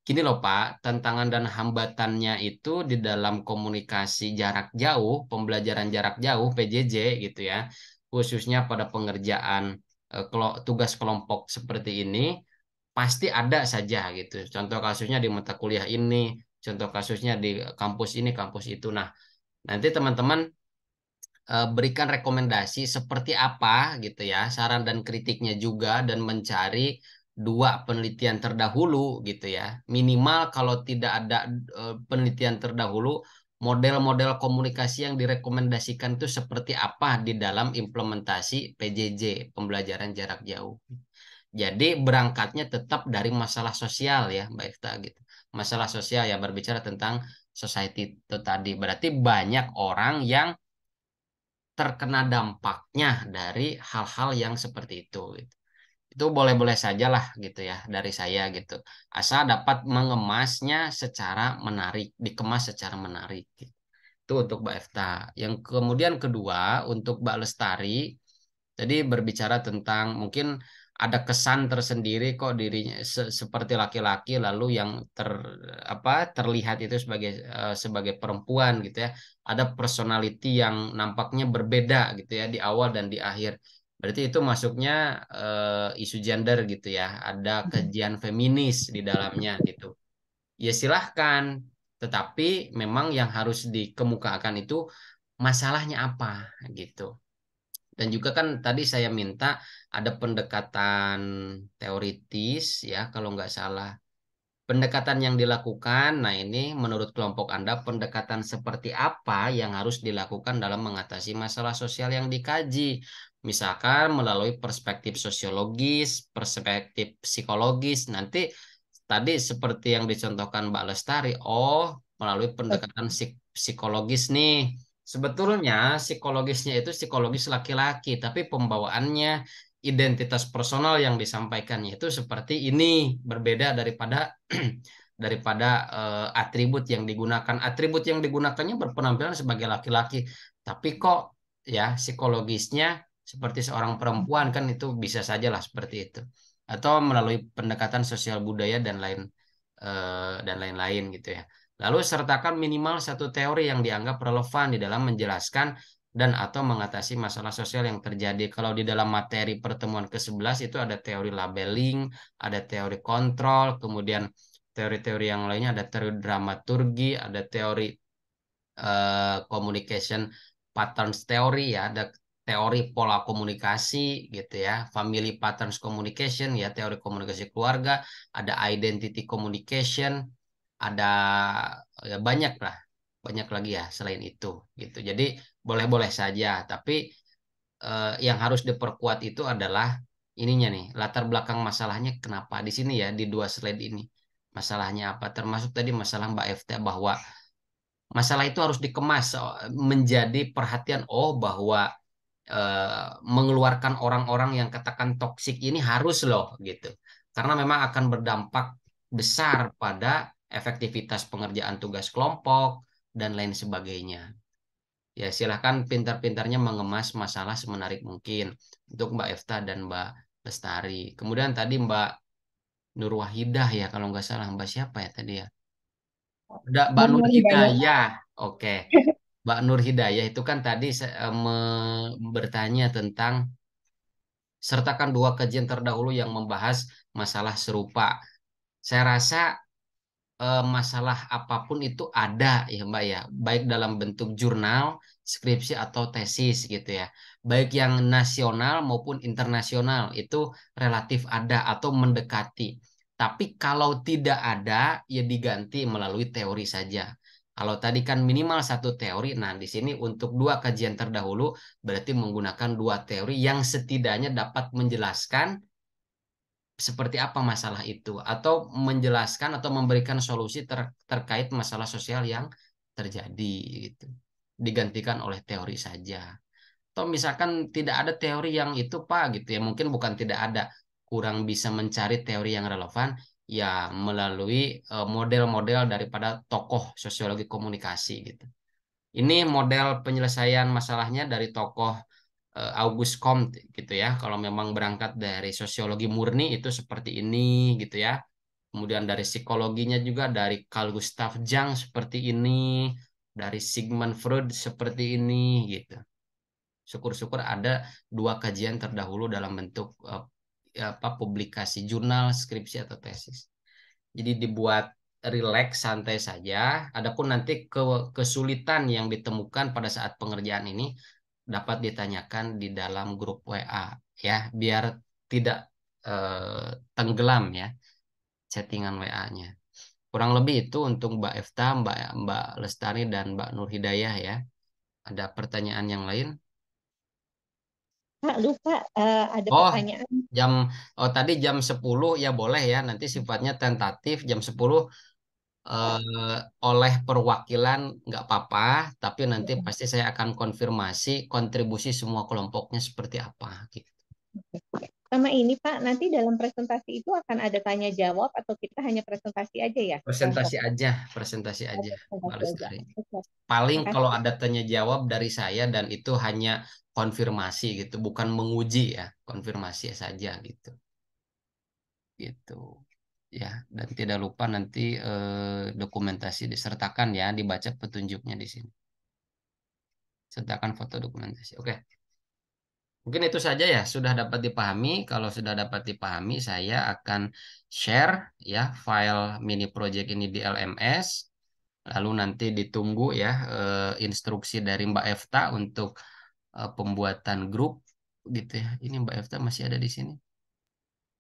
Gini loh Pak, tantangan dan hambatannya itu di dalam komunikasi jarak jauh, pembelajaran jarak jauh (PJJ) gitu ya, khususnya pada pengerjaan tugas kelompok seperti ini, pasti ada saja gitu. Contoh kasusnya di mata kuliah ini, contoh kasusnya di kampus ini, kampus itu. Nah, nanti teman-teman berikan rekomendasi seperti apa gitu ya, saran dan kritiknya juga, dan mencari dua penelitian terdahulu gitu ya. Minimal kalau tidak ada penelitian terdahulu, model-model komunikasi yang direkomendasikan itu seperti apa di dalam implementasi PJJ, pembelajaran jarak jauh. Jadi berangkatnya tetap dari masalah sosial ya, Mbak Ifta gitu. Masalah sosial ya, berbicara tentang society itu tadi. Berarti banyak orang yang terkena dampaknya dari hal-hal yang seperti itu gitu. Itu boleh-boleh saja lah gitu ya dari saya gitu. Asal dapat mengemasnya secara menarik, dikemas secara menarik gitu. Itu untuk Mbak Efta. Yang kemudian kedua untuk Mbak Lestari, tadi berbicara tentang mungkin ada kesan tersendiri kok dirinya seperti laki-laki, lalu yang terlihat itu sebagai perempuan gitu ya. Ada personality yang nampaknya berbeda gitu ya di awal dan di akhir. Berarti itu masuknya isu gender gitu ya. Ada kajian feminis di dalamnya gitu. Ya silahkan, tetapi memang yang harus dikemukakan itu masalahnya apa gitu. Dan juga kan tadi saya minta ada pendekatan teoritis ya kalau nggak salah. Pendekatan yang dilakukan, nah ini menurut kelompok Anda pendekatan seperti apa yang harus dilakukan dalam mengatasi masalah sosial yang dikaji? Misalkan melalui perspektif sosiologis, perspektif psikologis. Nanti tadi seperti yang dicontohkan Mbak Lestari, oh melalui pendekatan psikologis nih. Sebetulnya psikologisnya itu psikologis laki-laki, tapi pembawaannya, identitas personal yang disampaikannya itu seperti ini, berbeda daripada daripada atribut yang digunakan. Atribut yang digunakannya berpenampilan sebagai laki-laki, tapi kok ya psikologisnya seperti seorang perempuan, kan itu bisa saja lah seperti itu. Atau melalui pendekatan sosial budaya dan lain-lain gitu ya. Lalu sertakan minimal satu teori yang dianggap relevan di dalam menjelaskan dan atau mengatasi masalah sosial yang terjadi. Kalau di dalam materi pertemuan ke-11 itu ada teori labeling, ada teori kontrol, kemudian teori-teori yang lainnya ada teori dramaturgi, ada teori communication patterns theory ya, ada teori pola komunikasi gitu ya, family patterns communication ya, teori komunikasi keluarga, ada identity communication, ada ya banyak lah, banyak lagi ya selain itu gitu. Jadi boleh-boleh saja, tapi yang harus diperkuat itu adalah ininya nih, latar belakang masalahnya kenapa di sini ya, di dua slide ini. Masalahnya apa? Termasuk tadi masalah Mbak Efta bahwa masalah itu harus dikemas menjadi perhatian, oh bahwa mengeluarkan orang-orang yang katakan toksik ini harus loh gitu. Karena memang akan berdampak besar pada efektivitas pengerjaan tugas kelompok dan lain sebagainya. Ya, silahkan pintar-pintarnya mengemas masalah semenarik mungkin untuk Mbak Efta dan Mbak Lestari. Kemudian tadi Mbak Nur Wahidah ya, kalau nggak salah Mbak siapa ya tadi ya? Ada Mbak Nur Benar Hidayat. Hidayah. Oke. Mbak Nur Hidayah itu kan tadi bertanya tentang sertakan dua kajian terdahulu yang membahas masalah serupa. Saya rasa masalah apapun itu ada ya Mbak ya, baik dalam bentuk jurnal, skripsi atau tesis gitu ya. Baik yang nasional maupun internasional itu relatif ada atau mendekati. Tapi kalau tidak ada ya diganti melalui teori saja. Kalau tadi kan minimal satu teori, nah di sini untuk dua kajian terdahulu berarti menggunakan dua teori yang setidaknya dapat menjelaskan seperti apa masalah itu atau menjelaskan atau memberikan solusi terkait masalah sosial yang terjadi gitu. Digantikan oleh teori saja. Atau misalkan tidak ada teori yang itu Pak gitu ya, mungkin bukan tidak ada, kurang bisa mencari teori yang relevan ya melalui model-model daripada tokoh sosiologi komunikasi gitu. Ini model penyelesaian masalahnya dari tokoh Auguste Comte gitu ya. Kalau memang berangkat dari sosiologi murni itu seperti ini gitu ya. Kemudian dari psikologinya juga dari Carl Gustav Jung seperti ini, dari Sigmund Freud seperti ini gitu. Syukur-syukur ada dua kajian terdahulu dalam bentuk apa publikasi jurnal, skripsi atau tesis. Jadi dibuat rileks, santai saja. Adapun nanti kesulitan yang ditemukan pada saat pengerjaan ini dapat ditanyakan di dalam grup WA ya, biar tidak tenggelam ya chattingan WA-nya. Kurang lebih itu untuk Mbak Efta, Mbak Lestari dan Mbak Nur Hidayah ya. Ada pertanyaan yang lain? Pak, lupa ada Oh, pertanyaan. jam tadi jam 10 ya boleh ya. Nanti sifatnya tentatif jam 10 oleh perwakilan nggak apa-apa, tapi nanti pasti saya akan konfirmasi kontribusi semua kelompoknya seperti apa gitu. Sama ini Pak, nanti dalam presentasi itu akan ada tanya jawab atau kita hanya presentasi aja ya? Presentasi aja, presentasi aja, Mbak Presentasi aja. Lestari. Oke. Paling kalau Makasih. ada tanya jawab dari saya dan itu hanya konfirmasi gitu, bukan menguji ya, konfirmasi saja gitu. Gitu. Ya, dan tidak lupa nanti dokumentasi disertakan ya, dibaca petunjuknya di sini. Sertakan foto dokumentasi. Oke. Mungkin itu saja ya, sudah dapat dipahami. Kalau sudah dapat dipahami, saya akan share ya file mini project ini di LMS. Lalu nanti ditunggu ya instruksi dari Mbak Efta untuk pembuatan grup gitu ya. Ini Mbak Efta masih ada di sini?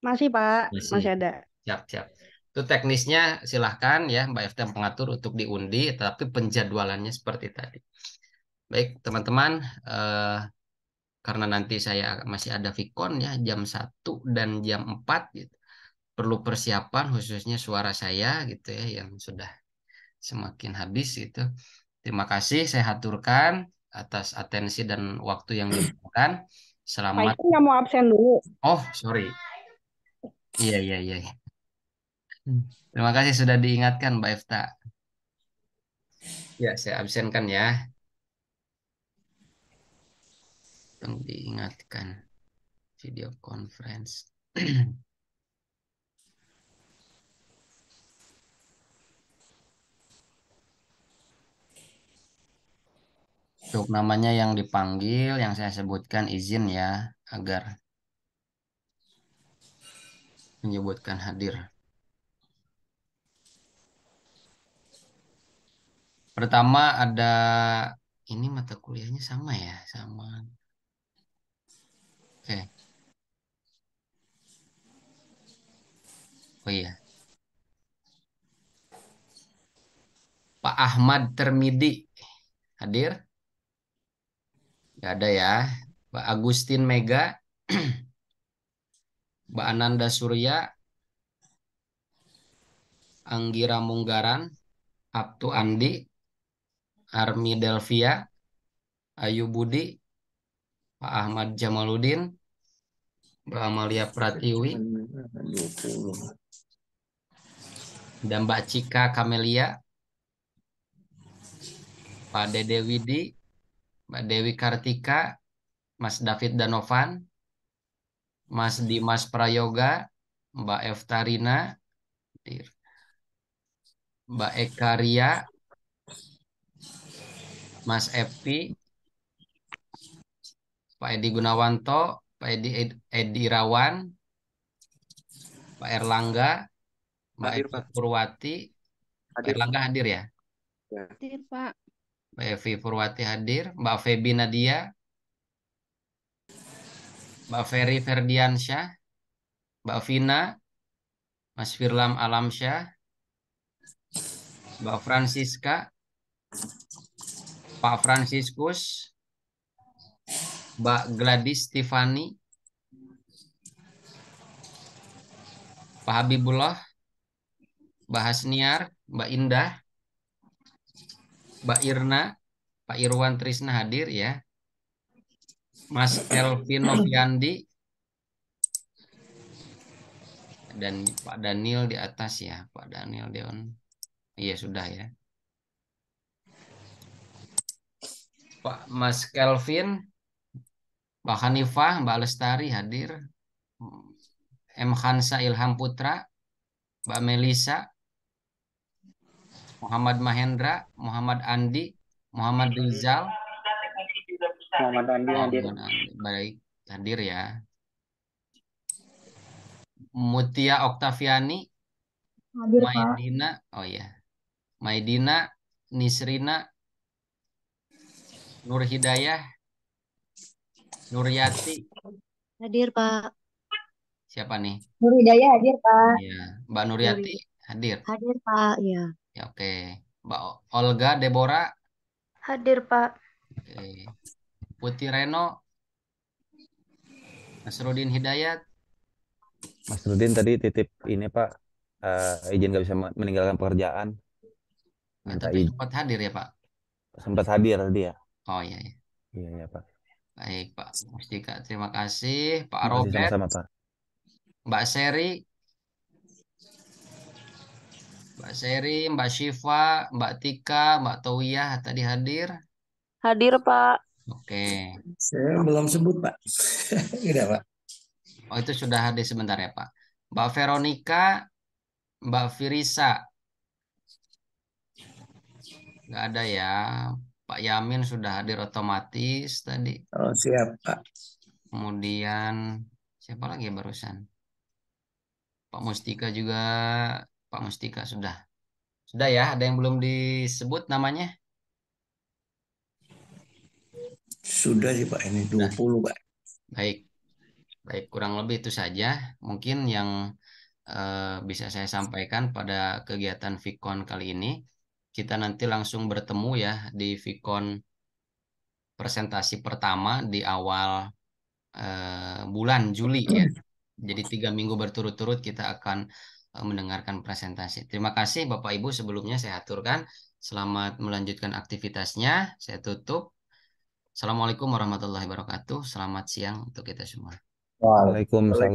Masih Pak, Masih. masih ada. Siap, siap. Itu teknisnya silahkan ya Mbak Efta yang pengatur untuk diundi, tapi penjadwalannya seperti tadi. Baik, teman-teman, eh, karena nanti saya masih ada Vicon ya jam 1 dan jam 4 gitu. Perlu persiapan khususnya suara saya gitu ya yang sudah semakin habis gitu. Terima kasih saya haturkan atas atensi dan waktu yang diberikan. Pak Selamat. itu nggak mau absen dulu. Oh, sorry. Iya, iya, iya, iya. Terima kasih sudah diingatkan Mbak Efta. Ya, saya absenkan ya. Tolong diingatkan video conference. Untuk namanya yang dipanggil, yang saya sebutkan izin ya, agar menyebutkan hadir. Pertama ada ini mata kuliahnya sama ya, sama. Oke. Oh iya, Pak Ahmad Termidi hadir? Gak ada ya. Pak Agustin Mega, Mbak Ananda Surya, Anggira Munggaran, Abtu Andi, Armi Delvia, Ayu Budi, Pak Ahmad Jamaludin, Mbak Amalia Pratiwi, 20. dan Mbak Cika Kamelia, Pak Dede Widi, Mbak Dewi Kartika, Mas David Danovan, Mas Dimas Prayoga, Mbak Eftarina, Mbak Eka Ria, Mas Epi, Pak Edi Gunawanto, Pak Edi Irawan, Pak Erlangga, Mbak Hadir, Evi Pak. Purwati. Pak Hadir. Erlangga hadir ya? Hadir, Pak. Mbak Evi Purwati hadir, Mbak Febi Nadia, Mbak Ferry Ferdiansyah, Mbak Vina, Mas Firlam Alamsyah, Mbak Francisca, Pak Fransiskus, Mbak Gladys Tiffany, Pak Habibullah, Mbak Hasniar, Mbak Indah, Mbak Irna, Pak Irwan Trisna hadir ya. Mas Elvin Noviandi, dan Pak Daniel di atas ya. Pak Daniel Deon. Iya sudah ya. Pak Mas Kelvin, Mbak Hanifah, Mbak Lestari hadir. M. Khansa Ilham Putra, Mbak Melisa, Muhammad Mahendra, Muhammad Andi, Muhammad Rizal. Muhammad Andi hadir. Muhammad Andi. Baik, hadir ya. Mutia Oktaviani, Hadir, Pak. Maidina, oh ya. Maidina, Nisrina, Nur Hidayah, Nuryati. Hadir, Pak. Siapa nih? Nur Hidayah hadir, Pak. Ya, Mbak Nuryati hadir. Hadir, Pak. Ya. Ya, oke. Mbak Olga Deborah. Hadir, Pak. Oke. Putih Reno, Nasrudin Hidayat. Mas Rudin tadi titip ini Pak, izin nggak bisa meninggalkan pekerjaan. Minta Tapi izin. sempat hadir ya Pak? Sempat hadir tadi ya. Oh iya, iya. Iya ya Pak. Baik Pak Mustika, terima kasih. Pak Terima kasih Robert, sama-sama Pak. Mbak Seri, Mbak Syifa, Mbak Tika, Mbak Tawiyah tadi hadir. Hadir, Pak. Oke. Saya belum sebut, Pak. Tidak, Pak. Oh itu sudah hadir sebentar ya Pak. Mbak Veronica, Mbak Firisa. Nggak ada ya. Pak Yamin sudah hadir otomatis tadi. Oh, siap, Pak. Kemudian siapa lagi ya barusan? Pak Mustika juga. Pak Mustika sudah. Sudah ya, ada yang belum disebut namanya? Sudah sih, Pak. Ini 20, Pak. Baik. Baik, kurang lebih itu saja. Mungkin yang bisa saya sampaikan pada kegiatan Vicon kali ini. Kita nanti langsung bertemu ya di Vicon presentasi pertama di awal bulan Juli ya. Jadi 3 minggu berturut-turut kita akan mendengarkan presentasi. Terima kasih Bapak Ibu sebelumnya saya aturkan. Selamat melanjutkan aktivitasnya. Saya tutup. Assalamualaikum warahmatullahi wabarakatuh. Selamat siang untuk kita semua. Waalaikumsalam.